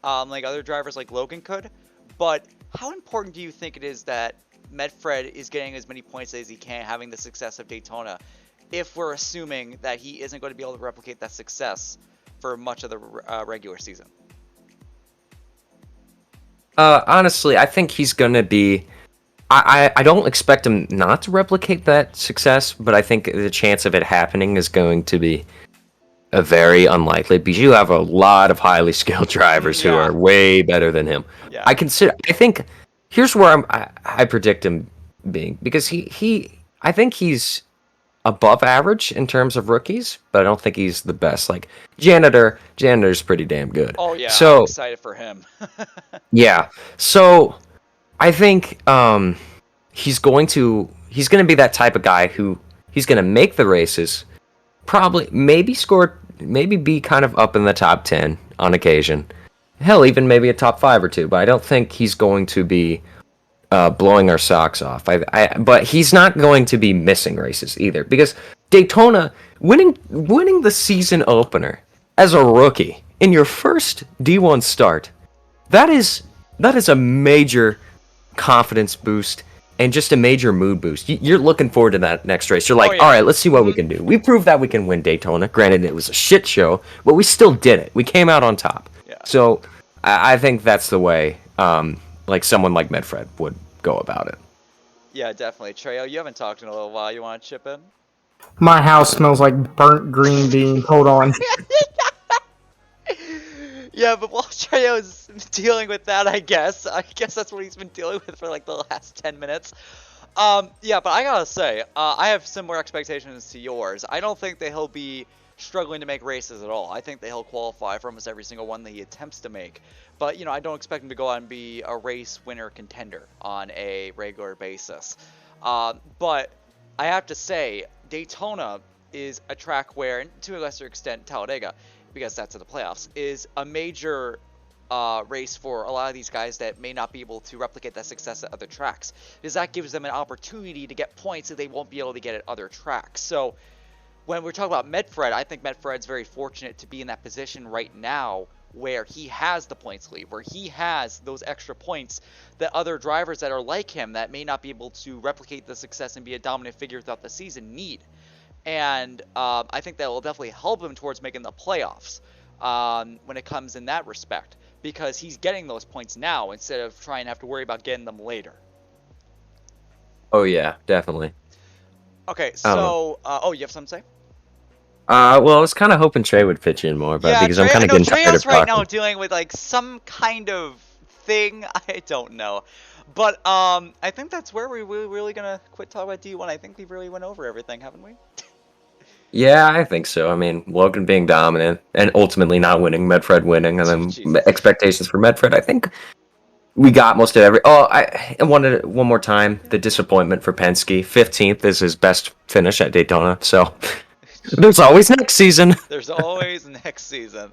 like other drivers like Logan could. But how important do you think it is that Medfred is getting as many points as he can, having the success of Daytona, if we're assuming that he isn't going to be able to replicate that success for much of the regular season? Honestly, I think he's going to be I don't expect him not to replicate that success, but I think the chance of it happening is going to be a very unlikely because you have a lot of highly skilled drivers who Yeah. are way better than him. Yeah. I think here's where I predict him being because I think he's above average in terms of rookies, but I don't think he's the best. Like janitor's pretty damn good. Oh yeah, I'm So excited for him. yeah, so I think he's going to be that type of guy who he's going to make the races, probably maybe be kind of up in the top 10 on occasion. Hell, even maybe a top 5 or 2, but I don't think he's going to be blowing our socks off. But he's not going to be missing races either because Daytona winning the season opener as a rookie in your first D1 start, that is a major confidence boost and just a major mood boost. You're looking forward to that next race. You're like, yeah. all right, let's see what we can do. We proved that we can win Daytona. Granted, it was a shit show, but we still did it. We came out on top. Yeah. So I think that's the way like someone like Medfred would go about it. Yeah, definitely. Trejo, you haven't talked in a little while. You want to chip in? My house smells like burnt green beans. Hold on. Yeah, but while Trejo's dealing with that, I guess that's what he's been dealing with for like the last 10 minutes. Yeah, but I gotta say, I have similar expectations to yours. I don't think that he'll be struggling to make races at all. I think that he'll qualify for almost every single one that he attempts to make. But, you know, I don't expect him to go out and be a race winner contender on a regular basis. But I have to say, Daytona is a track where, and to a lesser extent, Talladega, because that's in the playoffs, is a major race for a lot of these guys that may not be able to replicate that success at other tracks, because that gives them an opportunity to get points that they won't be able to get at other tracks. So when we're talking about Medfred, I think Medfred's very fortunate to be in that position right now where he has the points lead, where he has those extra points that other drivers that are like him that may not be able to replicate the success and be a dominant figure throughout the season need. And I think that will definitely help him towards making the playoffs when it comes in that respect, because he's getting those points now instead of trying to have to worry about getting them later. Oh yeah, definitely. Okay, so you have something to say? Well, I was kind of hoping Trey would pitch in more, but Yeah, because I'm kind of getting tired of Trejo's right talking. now dealing with like some kind of thing. I don't know, but I think that's where we're really gonna quit talking about D1. I think we really went over everything, haven't we? Yeah, I think so. I mean, Logan being dominant and ultimately not winning, Medfred winning, and then Jesus. expectations for Medfred. I think we got most of every. Oh, I wanted one more time the disappointment for Penske. 15th is his best finish at Daytona, so there's always next season. There's always next season.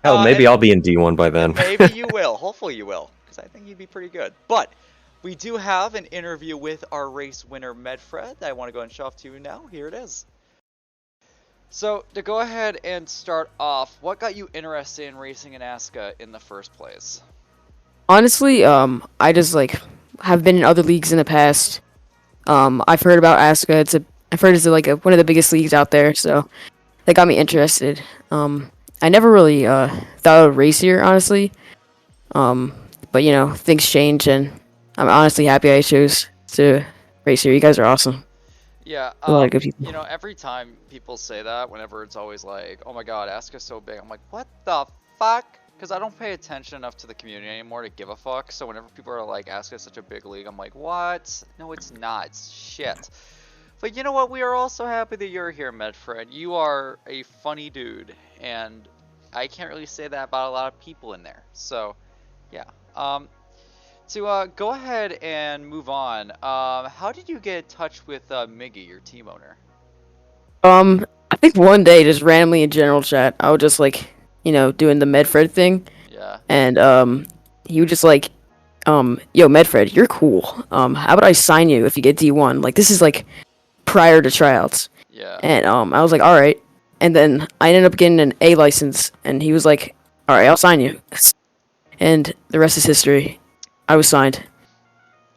Hell, maybe I'll be in D1 by then. Maybe you will. Hopefully you will, because I think you'd be pretty good. But we do have an interview with our race winner, Medfred. I want to go and show off to you now. Here it is. So, to go ahead and start off, what got you interested in racing in ASCA in the first place? Honestly, I just have been in other leagues in the past. I've heard about ASCA. I've heard it's like one of the biggest leagues out there, so that got me interested. I never really thought I would race here, honestly. But you know, things change, and I'm honestly happy I chose to race here. You guys are awesome. Yeah, A lot of good people. you know, every time people say that, whenever it's always like, oh my god, ASCA's so big, I'm like, what the fuck? Because I don't pay attention enough to the community anymore to give a fuck, so whenever people are like, ASCA's such a big league, I'm like, what? No, it's not. It's shit. But you know what? We are also happy that you're here, Medfred. You are a funny dude, and I can't really say that about a lot of people in there. So, yeah. To go ahead and move on, how did you get in touch with Miggy, your team owner? I think one day, just randomly in general chat, I was just doing the Medfred thing, Yeah. and he was just like, yo, Medfred, you're cool. How about I sign you if you get D1? Like, this is prior to tryouts. Yeah. And I was like, all right. And then I ended up getting an A license, and he was like, all right, I'll sign you. And the rest is history. I was signed.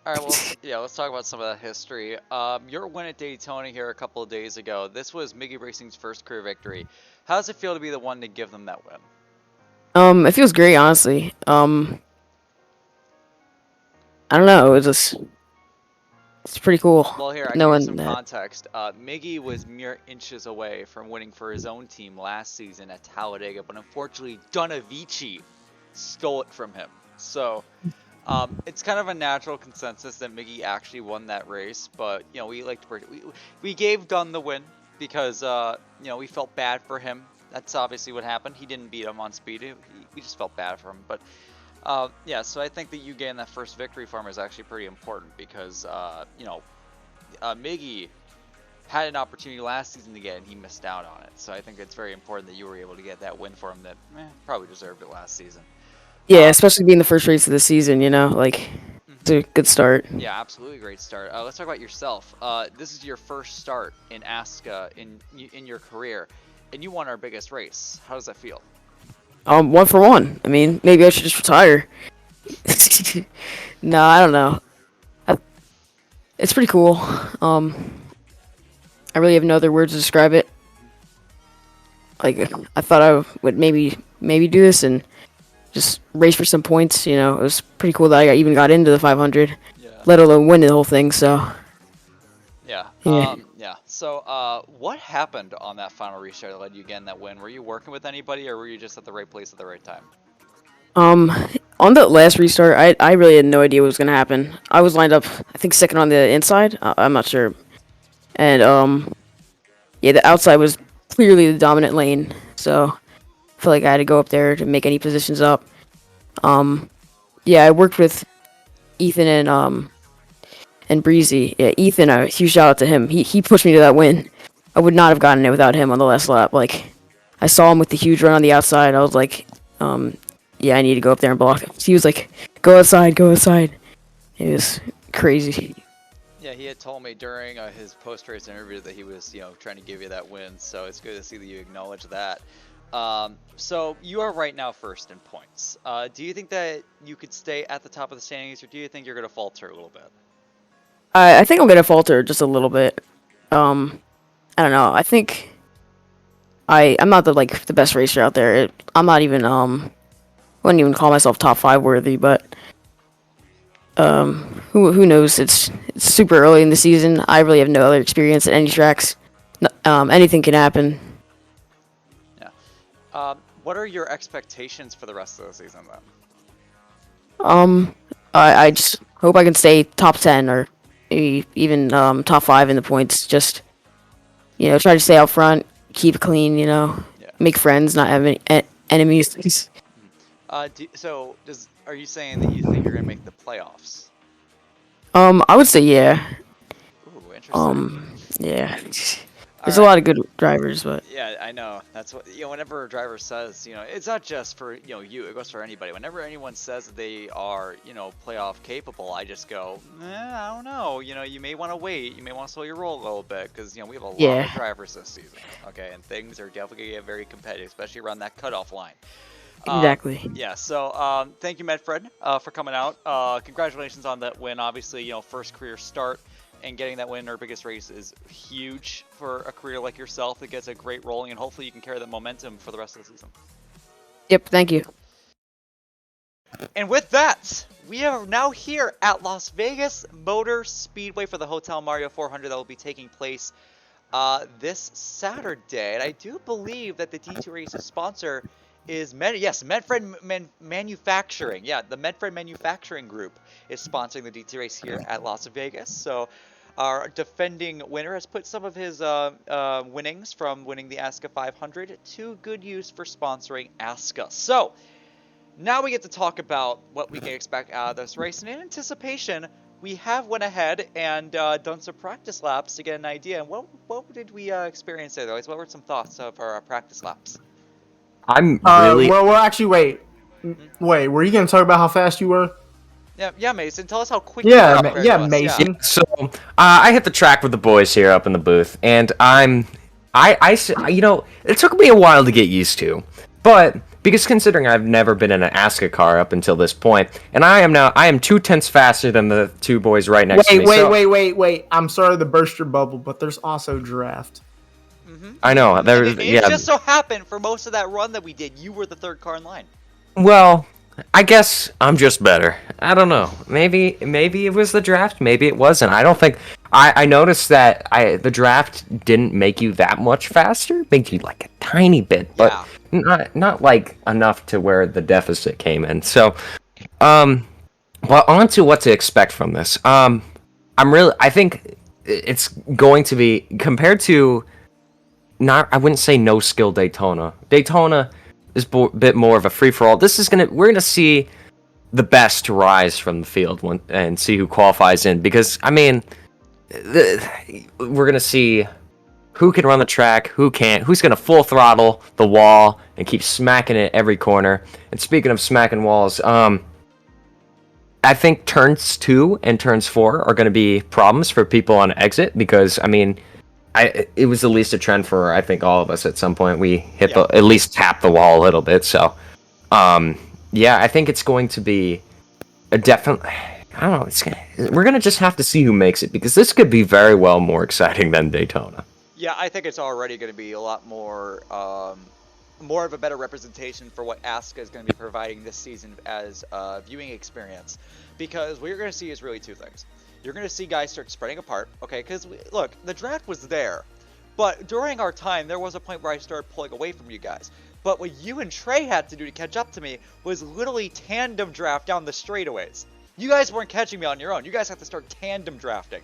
Alright, well, yeah, let's talk about some of that history. Your win at Daytona here a couple of days ago. This was Miggy Racing's first career victory. How does it feel to be the one to give them that win? It feels great, honestly. I don't know. It just it's pretty cool. Well, here, I can give you Knowing some that. context. Miggy was mere inches away from winning for his own team last season at Talladega, but unfortunately, Donavici stole it from him. So, it's kind of a natural consensus that Miggy actually won that race, but, you know, we like to we gave Dunn the win because, you know, we felt bad for him. That's obviously what happened. He didn't beat him on speed. We just felt bad for him, but... yeah, so I think that you getting that first victory for him is actually pretty important because, you know, Miggy had an opportunity last season to get it and he missed out on it. So I think it's very important that you were able to get that win for him that probably deserved it last season. Yeah, especially being the first race of the season, you know, like, it's a good start. Yeah, absolutely great start. Let's talk about yourself. This is your first start in ASCA in your career, and you won our biggest race. How does that feel? 1 for 1. I mean, maybe I should just retire. No, I don't know. It's pretty cool. I really have no other words to describe it. Like, I thought I would maybe do this and just race for some points. You know, it was pretty cool that I even got into the 500, let alone win the whole thing. So. Yeah. Yeah. So, what happened on that final restart that led you again that win? Were you working with anybody, or were you just at the right place at the right time? On the last restart, I really had no idea what was gonna happen. I was lined up, I think, second on the inside. I'm not sure. And yeah, the outside was clearly the dominant lane. So I feel like I had to go up there to make any positions up. Yeah, I worked with Ethan and Breezy. Yeah, Ethan, a huge shout out to him. He pushed me to that win. I would not have gotten it without him on the last lap. Like, I saw him with the huge run on the outside. I was like, yeah, I need to go up there and block him. He was like, go outside, go outside. It was crazy. Yeah, he had told me during his post-race interview that he was, you know, trying to give you that win. So it's good to see that you acknowledge that. So you are right now first in points. Do you think that you could stay at the top of the standings, or do you think you're going to falter a little bit? I think I'm gonna falter just a little bit. I don't know. I think I'm not the best racer out there. I'm not even wouldn't even call myself top 5 worthy, but who knows? It's super early in the season. I really have no other experience at any tracks. Anything can happen. Yeah. What are your expectations for the rest of the season then? I just hope I can stay top 10 or maybe even top 5 in the points. Just, you know, try to stay out front, keep it clean, you know, make friends, not have any enemies. Are you saying that you think you're gonna make the playoffs? I would say yeah. Ooh, interesting. Yeah. There's a lot of good drivers, but yeah, I know. That's what, you know, whenever a driver says, you know, it's not just for, you know, you, it goes for anybody. Whenever anyone says that they are, you know, playoff capable, I just go, I don't know. You know, you may want to wait. You may want to slow your roll a little bit because, you know, we have a lot of drivers this season. Okay, and things are definitely going to get very competitive, especially around that cutoff line. Exactly. Yeah, so thank you, Medfred, for coming out. Congratulations on that win. Obviously, you know, first career start. And getting that win in our biggest race is huge for a career like yourself that gets a great rolling, and hopefully you can carry that momentum for the rest of the season. Yep, thank you. And with that, we are now here at Las Vegas Motor Speedway for the Hotel Mario 400 that will be taking place this Saturday. And I do believe that the D2 race's sponsor is Medfred Manufacturing. Yeah, the Medfred Manufacturing Group is sponsoring the DT race here at Las Vegas. So our defending winner has put some of his winnings from winning the ASCA 500 to good use for sponsoring ASCA. So now we get to talk about what we can expect out of this race. And in anticipation, we have went ahead and done some practice laps to get an idea. And what did we experience there, though? What were some thoughts of our practice laps? I'm really... Well, actually, wait. Were you going to talk about how fast you were? Yeah, Mason. Tell us how quick you were. Mason. Yeah, so, I hit the track with the boys here up in the booth, and you know, it took me a while to get used to, but because considering I've never been in an ASCA car up until this point, and I am 0.2 faster than the two boys right next to me. Wait. I'm sorry to burst your bubble, but there's also draft. I know. It just so happened for most of that run that we did, you were the third car in line. Well, I guess I'm just better. I don't know. Maybe it was the draft. Maybe it wasn't. I don't think. I noticed that the draft didn't make you that much faster. Made you like a tiny bit, but not like enough to where the deficit came in. So, well, on to what to expect from this. I think it's going to be compared to not. I wouldn't say no skill Daytona. Daytona is a bit more of a free for all. We're gonna see the best rise from the field and see who qualifies in, because I mean, we're gonna see who can run the track, who can't, who's gonna full throttle the wall and keep smacking it every corner. And speaking of smacking walls, I think turns 2 and turns 4 are gonna be problems for people on exit, because I mean, it was at least a trend for I think all of us at some point. We hit at least tap the wall a little bit. So, yeah, I think it's going to be a definite. I don't know. We're gonna just have to see who makes it, because this could be very well more exciting than Daytona. Yeah, I think it's already going to be a lot more, more of a better representation for what ASCA is going to be providing this season as a viewing experience, because what you're going to see is really two things. You're going to see guys start spreading apart, okay? Because look, the draft was there, but during our time, there was a point where I started pulling away from you guys. But what you and Trey had to do to catch up to me was literally tandem draft down the straightaways. You guys weren't catching me on your own. You guys have to start tandem drafting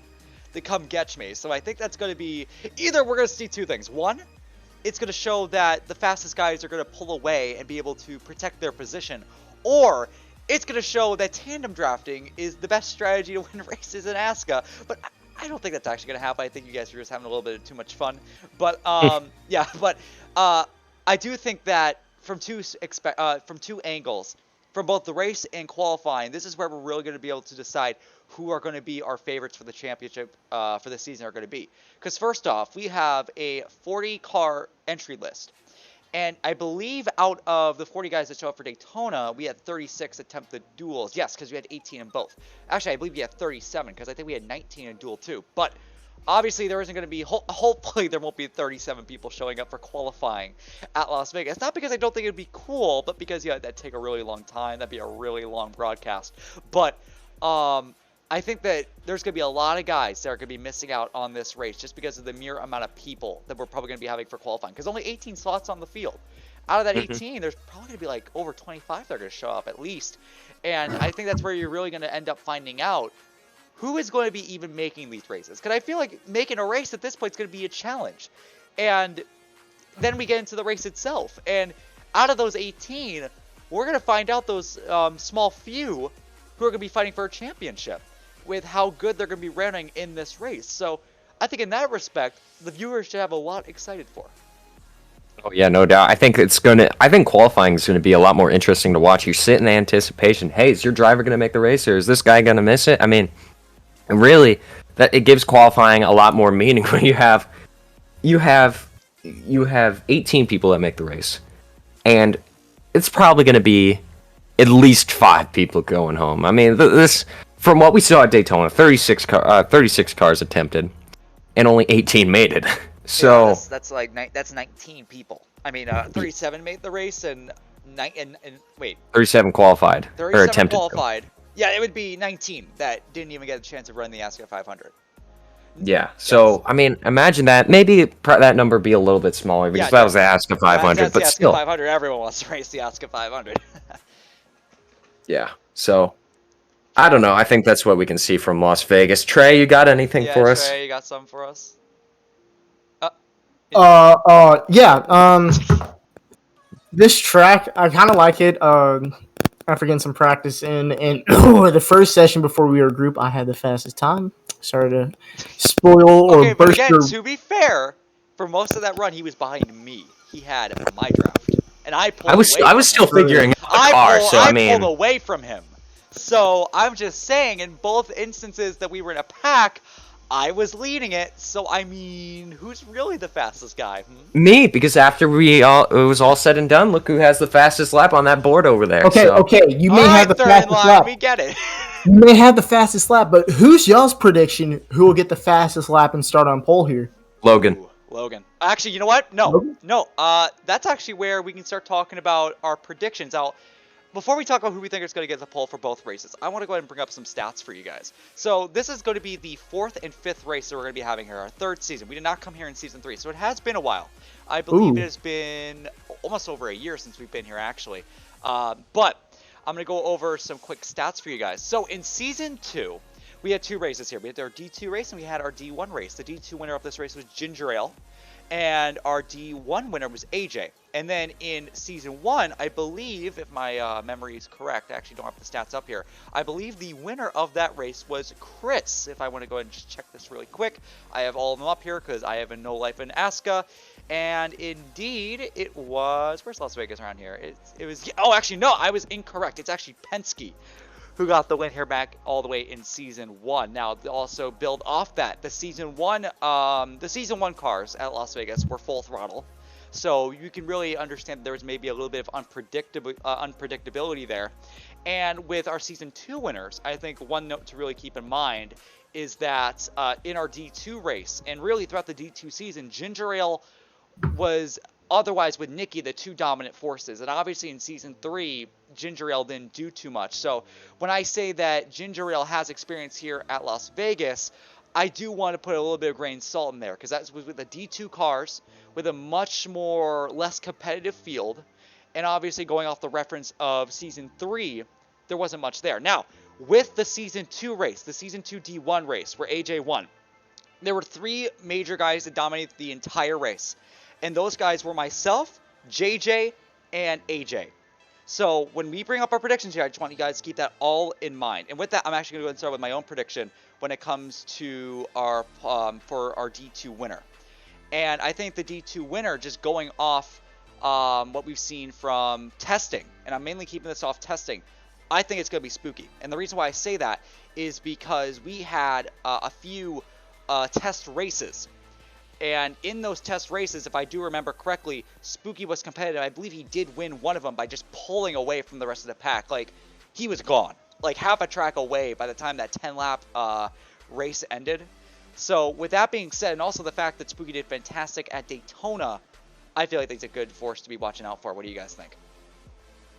to come catch me. So I think that's going to be, either we're going to see two things. One, it's going to show that the fastest guys are going to pull away and be able to protect their position. Or it's going to show that tandem drafting is the best strategy to win races in ASCA. But I don't think that's actually going to happen. I think you guys are just having a little bit of too much fun. But yeah, but I do think that from two angles, from both the race and qualifying, this is where we're really going to be able to decide who are going to be our favorites for the championship for the season are going to be. Because first off, we have a 40-car entry list. And I believe out of the 40 guys that show up for Daytona, we had 36 attempted duels. Yes, because we had 18 in both. Actually, I believe we had 37, because I think we had 19 in duel 2. But obviously, there isn't going to be, hopefully there won't be 37 people showing up for qualifying at Las Vegas. Not because I don't think it would be cool, but because, yeah, that'd take a really long time. That'd be a really long broadcast. But I think that there's going to be a lot of guys that are going to be missing out on this race just because of the mere amount of people that we're probably going to be having for qualifying. Because only 18 slots on the field. Out of that 18, there's probably going to be like over 25 that are going to show up at least. And I think that's where you're really going to end up finding out who is going to be even making these races. Because I feel like making a race at this point is going to be a challenge. And then we get into the race itself. And out of those 18, we're going to find out those small few who are going to be fighting for a championship with how good they're going to be running in this race. So I think in that respect, the viewers should have a lot excited for. Oh yeah, no doubt. I think qualifying is going to be a lot more interesting to watch. You sit in anticipation. Hey, is your driver going to make the race, or is this guy going to miss it? I mean, really, that it gives qualifying a lot more meaning when you have 18 people that make the race, and it's probably going to be at least 5 people going home. I mean, this from what we saw at Daytona, 36 cars attempted, and only 18 made it. So yeah, that's 19 people. I mean, 37 made the race, and 37 qualified 37 or attempted qualified. Yeah, it would be 19 that didn't even get a chance of running the ASCA 500. Yeah, so I mean, imagine that. Maybe that number be a little bit smaller, because that was the ASCA 500, that's but the ASCA still. 500, everyone wants to race the ASCA 500. Yeah, so I don't know. I think that's what we can see from Las Vegas. Trey, you got anything for us? Trey, you got something for us? This track, I kind of like it. After getting some practice in, and the first session before we were a group, I had the fastest time. Sorry to spoil or but burst again, your... to be fair, for most of that run, he was behind me. He had my draft, and I pulled. I was still figuring out the car, so I mean, I pulled away from him. So I'm just saying, in both instances that we were in a pack, I was leading it. So I mean, who's really the fastest guy? Me, because after it was all said and done, look who has the fastest lap on that board over there. Okay, you may have the fastest lap. We get it. You may have the fastest lap, but who's y'all's prediction? Who will get the fastest lap and start on pole here? Logan. Ooh, Logan. Actually, you know what? No. That's actually where we can start talking about our predictions. before we talk about who we think is going to get the pole for both races, I want to go ahead and bring up some stats for you guys. So this is going to be the 4th and 5th race that we're going to be having here, our 3rd season. We did not come here in season 3, so it has been a while. I believe it has been almost over a year since we've been here, actually. But I'm going to go over some quick stats for you guys. So in season 2, we had 2 races here. We had our D2 race and we had our D1 race. The D2 winner of this race was Ginger Ale. And our D1 winner was AJ. And then in Season 1, I believe, if my memory is correct, I actually don't have the stats up here, I believe the winner of that race was Chris. If I want to go ahead and just check this really quick, I have all of them up here because I have a no life in ASCA. And indeed, it was... Where's Las Vegas around here? It was... Oh, actually, no, I was incorrect. It's actually Penske who got the win here back all the way in Season 1. Now, to also build off that, the Season 1 cars at Las Vegas were full throttle. So you can really understand that there was maybe a little bit of unpredictability there. And with our Season 2 winners, I think one note to really keep in mind is that in our D2 race, and really throughout the D2 season, Ginger Ale was otherwise with Nikki the 2 dominant forces. And obviously in Season 3, Ginger Ale didn't do too much. So when I say that Ginger Ale has experience here at Las Vegas, I do want to put a little bit of grain of salt in there, because that was with the D2 cars, with a much less competitive field, and obviously going off the reference of Season 3, there wasn't much there. Now, with the Season 2 race, the Season 2 D1 race, where AJ won, there were 3 major guys that dominated the entire race, and those guys were myself, JJ, and AJ. So when we bring up our predictions here, I just want you guys to keep that all in mind. And with that, I'm actually going to go ahead and start with my own prediction when it comes to our for our D2 winner. And I think the D2 winner, just going off what we've seen from testing, and I'm mainly keeping this off testing, I think it's going to be Spooky. And the reason why I say that is because we had a few test races. And in those test races, if I do remember correctly, Spooky was competitive. I believe he did win one of them by just pulling away from the rest of the pack. Like, he was gone. Like, half a track away by the time that 10-lap race ended. So, with that being said, and also the fact that Spooky did fantastic at Daytona, I feel like it's a good force to be watching out for. What do you guys think?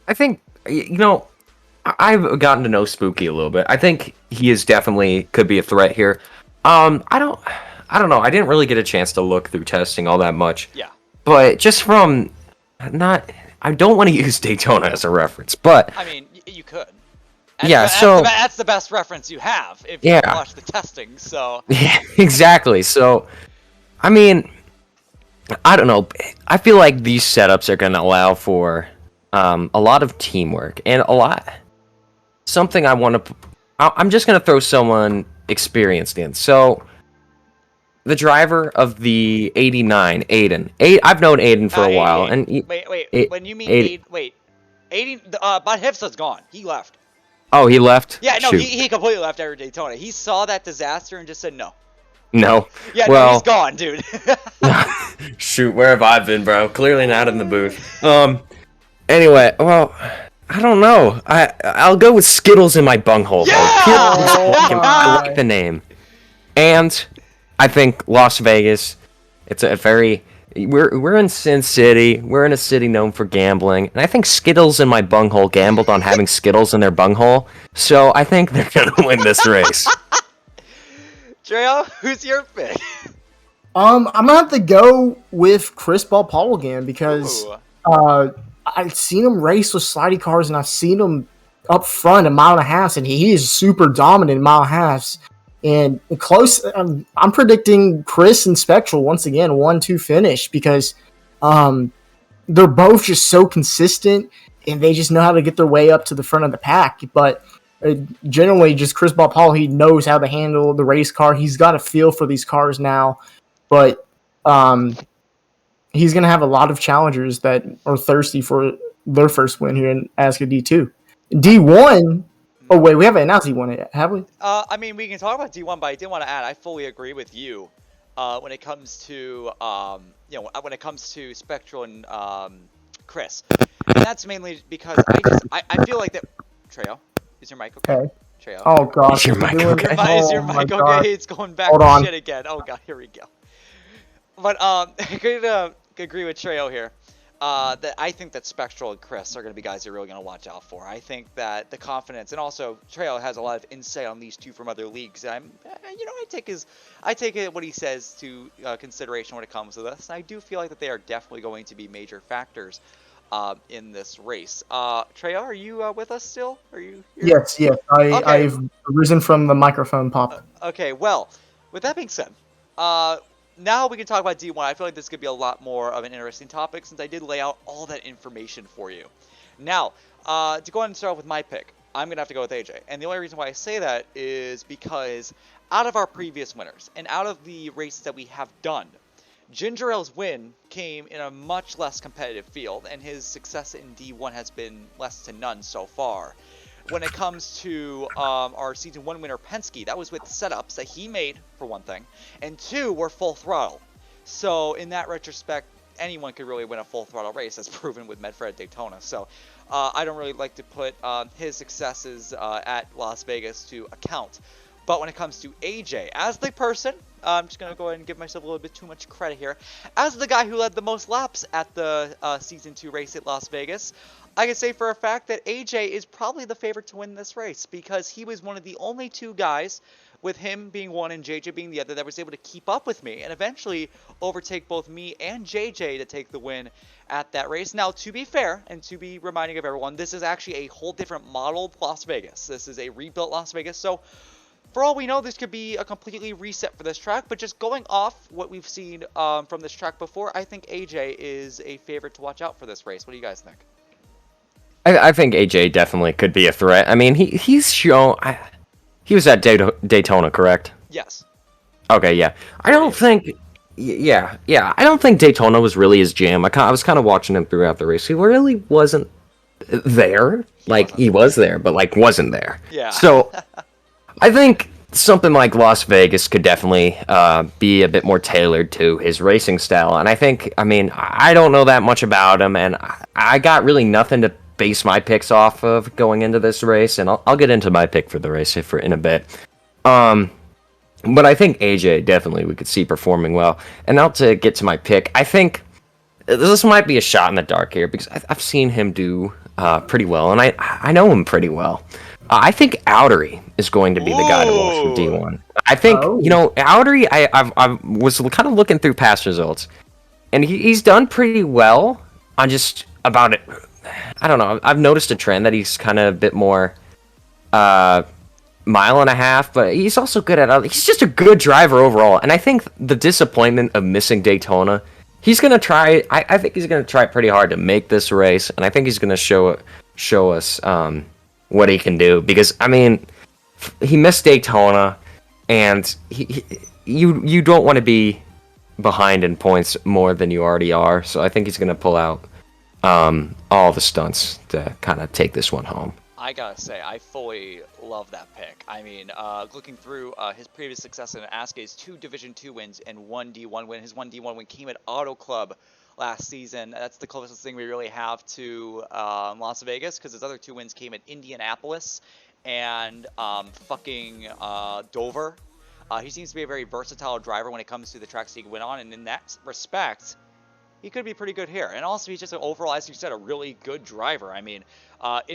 I think, I've gotten to know Spooky a little bit. I think he is definitely could be a threat here. I don't know. I didn't really get a chance to look through testing all that much. Yeah. But just from I don't want to use Daytona as a reference, but I mean, you could. That's the best reference you have if you watch the testing. So yeah, exactly. So, I mean, I don't know. I feel like these setups are going to allow for a lot of teamwork and something I want to. I'm just going to throw someone experienced in. So, the driver of the 89, Aiden. I've known Aiden for a while, and wait. When you mean Aiden, Bud Hipster's gone. He left. Oh, he left? Yeah, no, he completely left after Daytona. He saw that disaster and just said no. No. Yeah, well, no, he's gone, dude. Shoot, where have I been, bro? Clearly not in the booth. Anyway, well, I don't know. I'll go with Skittles in my bunghole. Yeah! I like the name. And I think Las Vegas, it's a very... We're in Sin City. We're in a city known for gambling. And I think Skittles in my bunghole gambled on having Skittles in their bunghole. So I think they're going to win this race. Trejo, who's your pick? I'm going to have to go with ChrisBaldPaul again because I've seen him race with slidey cars and I've seen him up front a mile and a half, and he is super dominant in mile and a halves. And close, I'm predicting Chris and Spectral once again 1-2 finish because they're both just so consistent and they just know how to get their way up to the front of the pack. But generally, just ChrisBaldPaul, he knows how to handle the race car. He's got a feel for these cars now, but he's going to have a lot of challengers that are thirsty for their first win here in ASCA D2. D1. Oh, wait, we haven't announced D1 yet, have we? I mean, we can talk about D1, but I did want to add, I fully agree with you when it comes to, when it comes to Spectral and Chris. And that's mainly because I feel like that... Trejo, is your mic okay? Trejo. Oh, gosh. Is your mic okay? Is your mic okay? It's going back to shit again. Oh, God, here we go. But I could agree with Trejo here. that I think that Spectral and Chris are going to be guys you're really going to watch out for. I think that the confidence, and also Trail has a lot of insight on these two from other leagues. I take it what he says to consideration when it comes to this. And I do feel like that they are definitely going to be major factors in this race. Trail, are you with us still? Are you? Yes. Okay. I've risen from the microphone pop. Okay. Well, with that being said, now we can talk about D1. I feel like this could be a lot more of an interesting topic since I did lay out all that information for you. Now, to go ahead and start off with my pick, I'm going to have to go with AJ. And the only reason why I say that is because out of our previous winners and out of the races that we have done, Ginger Ale's win came in a much less competitive field, and his success in D1 has been less to none so far. When it comes to our Season 1 winner, Penske, that was with setups that he made, for one thing, and two, were full throttle. So in that retrospect, anyone could really win a full throttle race, as proven with Medfred at Daytona. So I don't really like to put his successes at Las Vegas to account. But when it comes to AJ, as the person, I'm just going to go ahead and give myself a little bit too much credit here, as the guy who led the most laps at the Season 2 race at Las Vegas, I can say for a fact that AJ is probably the favorite to win this race because he was one of the only two guys, with him being one and JJ being the other, that was able to keep up with me and eventually overtake both me and JJ to take the win at that race. Now, to be fair, and to be reminding of everyone, this is actually a whole different modeled Las Vegas. This is a rebuilt Las Vegas, so for all we know, this could be a completely reset for this track, but just going off what we've seen from this track before, I think AJ is a favorite to watch out for this race. What do you guys think? I think AJ definitely could be a threat. I mean, he's shown... he was at Daytona, correct? Yes. Okay, yeah. I don't think... Yeah. I don't think Daytona was really his jam. I was kind of watching him throughout the race. He really wasn't there. He was there, but, wasn't there. Yeah. So, I think something like Las Vegas could definitely be a bit more tailored to his racing style. And I don't know that much about him, and I got really nothing to base my picks off of going into this race, and I'll get into my pick for the race in a bit. But I think AJ definitely we could see performing well. And now to get to my pick, I think this might be a shot in the dark here because I've seen him do pretty well, and I know him pretty well. I think Outery is going to be the guy to watch from D1. I think, Outery, I was kind of looking through past results, and he's done pretty well on just about it. I don't know. I've noticed a trend that he's kind of a bit more mile and a half, but he's also good at other. He's just a good driver overall, and I think the disappointment of missing Daytona, he's going to try. I think he's going to try pretty hard to make this race, and I think he's going to show us what he can do, because he missed Daytona, and you don't want to be behind in points more than you already are. So I think he's going to pull out all the stunts to kind of take this one home. I gotta say, I fully love that pick. Looking through his previous success in ASCA, his 2 Division 2 wins and 1 D1 win. His 1 D1 win came at Auto Club last season. That's the closest thing we really have to Las Vegas, because his other 2 wins came at Indianapolis and Dover. He seems to be a very versatile driver when it comes to the tracks he can win on, and in that respect, he could be pretty good here. And also, he's just overall, as you said, a really good driver. In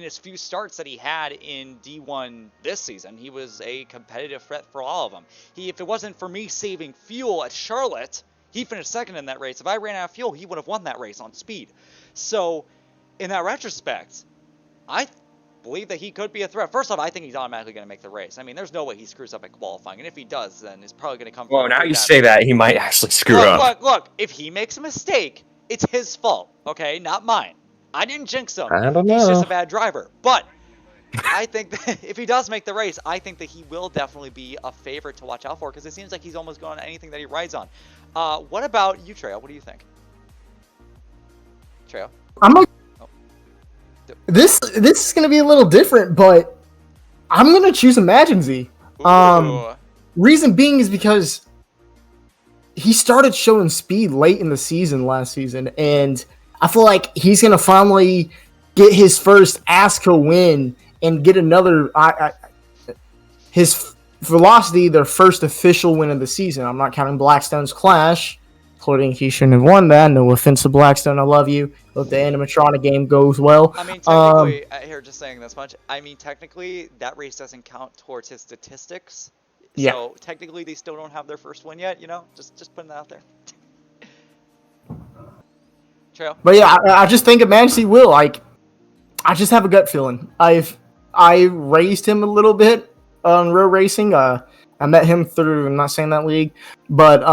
his few starts that he had in D1 this season, he was a competitive threat for all of them. If it wasn't for me saving fuel at Charlotte, he finished second in that race. If I ran out of fuel, he would have won that race on speed. So, in that retrospect, I believe that he could be a threat. First off, I think he's automatically going to make the race. There's no way he screws up at qualifying. And if he does, then it's probably going to come from... Well, now you say that, he might actually screw up. Look, if he makes a mistake, it's his fault, okay? Not mine. I didn't jinx him. I don't know. He's just a bad driver. But I think that if he does make the race, I think that he will definitely be a favorite to watch out for, because it seems like he's almost going on anything that he rides on. What about you, Treo? What do you think? Treo? This is going to be a little different, but I'm going to choose Imagine Z. Reason being is because he started showing speed late in the season last season, and I feel like he's going to finally get his first ASCA win and get another his Velocity, their first official win of the season. I'm not counting Blackstone's Clash, including he shouldn't have won that. No offense to Blackstone, I love you. Hope the animatronic game goes well. I mean, technically, here, just saying this much. I mean, technically, that race doesn't count towards his statistics. Yeah. So technically, they still don't have their first win yet. You know, just putting that out there. Trail. But yeah, I just think Emancy will. Like, I just have a gut feeling. I raised him a little bit on road racing. I met him through. I'm not saying that league, but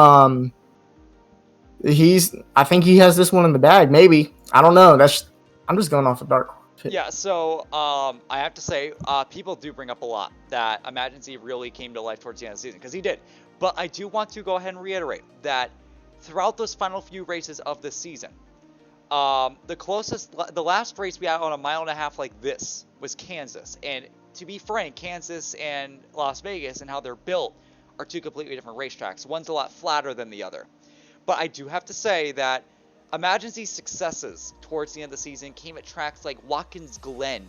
I think he has this one in the bag. Maybe, I don't know. I'm just going off a dark pit. Yeah, so I have to say, people do bring up a lot that Imagine Z really came to life towards the end of the season, because he did. But I do want to go ahead and reiterate that throughout those final few races of this season, the last race we had on a 1.5 miles like this was Kansas. And to be frank, Kansas and Las Vegas and how they're built are two completely different racetracks. One's a lot flatter than the other. But I do have to say that Imagine Z's successes towards the end of the season came at tracks like Watkins Glen,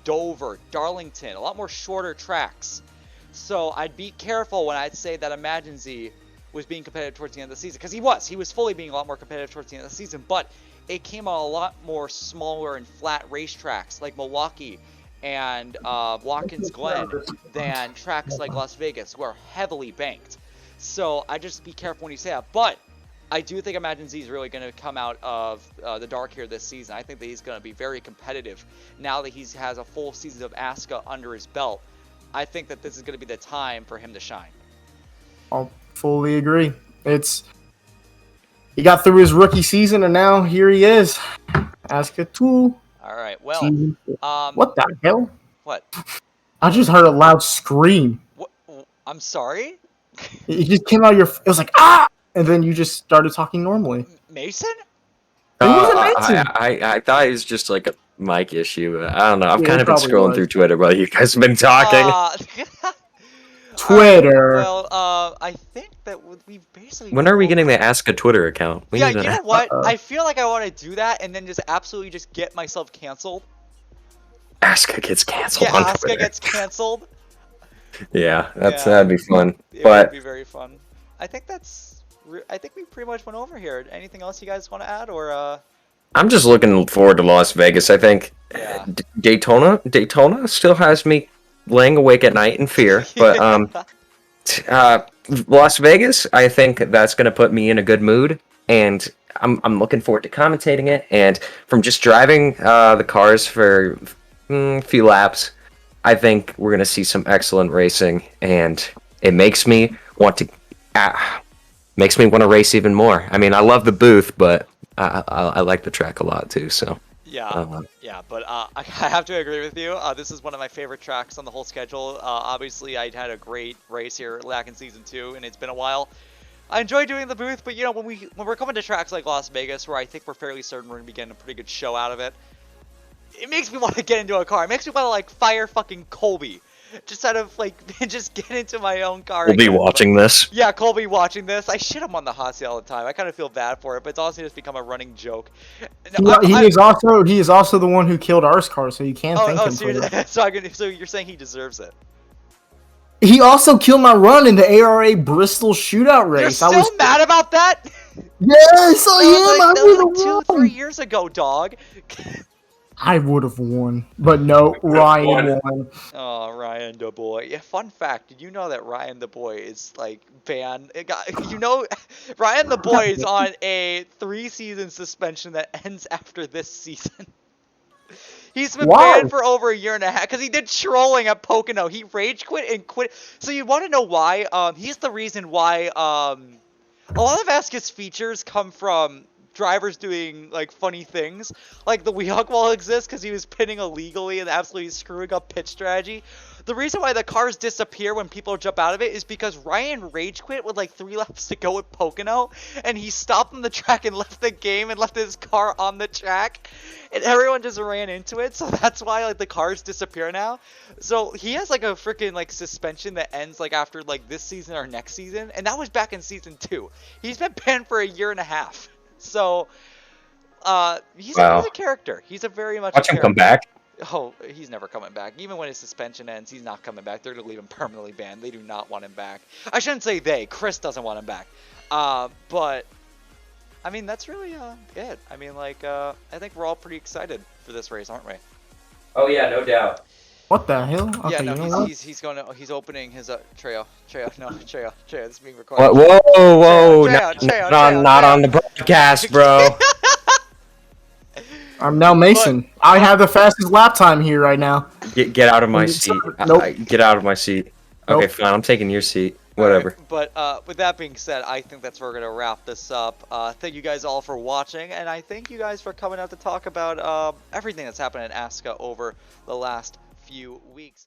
Dover, Darlington, a lot more shorter tracks. So I'd be careful when I'd say that Imagine Z was being competitive towards the end of the season, because he was fully being a lot more competitive towards the end of the season, but it came on a lot more smaller and flat racetracks like Milwaukee and Watkins Glen than tracks like Las Vegas, who are heavily banked. So I just be careful when you say that. But I do think Imagine Z is really going to come out of the dark here this season. I think that he's going to be very competitive now that he has a full season of ASCA under his belt. I think that this is going to be the time for him to shine. I'll fully agree. He got through his rookie season, and now here he is. ASCA 2. All right. Well, what the hell? What? I just heard a loud scream. What? I'm sorry? It just came out of it was like, ah! And then you just started talking normally. Mason? It wasn't Mason. I thought it was just like a mic issue. I don't know. I've Yeah, kind it of been probably scrolling was. through Twitter while you guys have been talking. Twitter. Well, I think that we've basically... When are we getting the Ask a Twitter account? Yeah, you know what? I feel like I want to do that and then just absolutely just get myself canceled. Aska gets canceled Yeah, on ASCA Twitter. gets canceled. Yeah, Yeah. that'd be fun. It But would be very fun. I think we pretty much went over here. Anything else you guys want to add, or I'm just looking forward to Las Vegas. I think Yeah. Daytona still has me laying awake at night in fear. But Las Vegas, I think that's going to put me in a good mood, and I'm looking forward to commentating it. And from just driving the cars for a few laps, I think we're going to see some excellent racing, and it makes me want to race even more. I mean, I love the booth, but I like the track a lot too. So yeah, but I have to agree with you. This is one of my favorite tracks on the whole schedule. Obviously, I had a great race here back in season 2, and it's been a while. I enjoy doing the booth, but you know, when we're coming to tracks like Las Vegas, where I think we're fairly certain we're gonna be getting a pretty good show out of it, it makes me want to get into a car. It makes me want to like fire fucking Colby. Just out of like, just get into my own car. we'll be watching this. Yeah, Colby watching this. I shit him on the hot seat all the time. I kind of feel bad for it, but it's also just become a running joke. No, He is also the one who killed Arscar, so you can't thank him for that. So you're saying he deserves it? He also killed my run in the ARA Bristol shootout race. You're still mad about that? Yes, I am. That was like 2 or 3 years ago, dog. I would have won, but no, Ryan won. Oh, Ryan the boy. Yeah, fun fact, did you know that Ryan the boy is like banned? Ryan the boy is on a 3-season suspension that ends after this season. He's been banned for over 1.5 years because he did trolling at Pocono. He rage quit and quit. So you want to know why? He's the reason why a lot of ASCA's features come from drivers doing like funny things, like the Weehawk wall exists because he was pitting illegally and absolutely screwing up pit strategy. The reason why the cars disappear when people jump out of it is because Ryan rage quit with like 3 laps to go at Pocono, and he stopped on the track and left the game and left his car on the track, and everyone just ran into it. So that's why like the cars disappear now. So he has like a freaking like suspension that ends like after like this season or next season, and that was back in season 2. He's been banned for 1.5 years. So, he's a character. He's a very much Watch him come back. Oh, he's never coming back. Even when his suspension ends, he's not coming back. They're going to leave him permanently banned. They do not want him back. I shouldn't say they. Chris doesn't want him back. But I mean, that's really it. I mean, like, I think we're all pretty excited for this race, aren't we? Oh yeah, no doubt. What the hell? Yeah, Okay, no, you know what? he's opening his Treo, no, Treo, this is being recorded. What? Whoa, whoa, not on the broadcast, bro. I'm now Mason. I have the fastest lap time here right now. Get out of my seat. Nope. Get out of my seat. Okay, Nope. fine. I'm taking your seat. All right, Whatever. but with that being said, I think that's where we're gonna wrap this up. Thank you guys all for watching, and I thank you guys for coming out to talk about everything that's happened at ASCA over the last few weeks.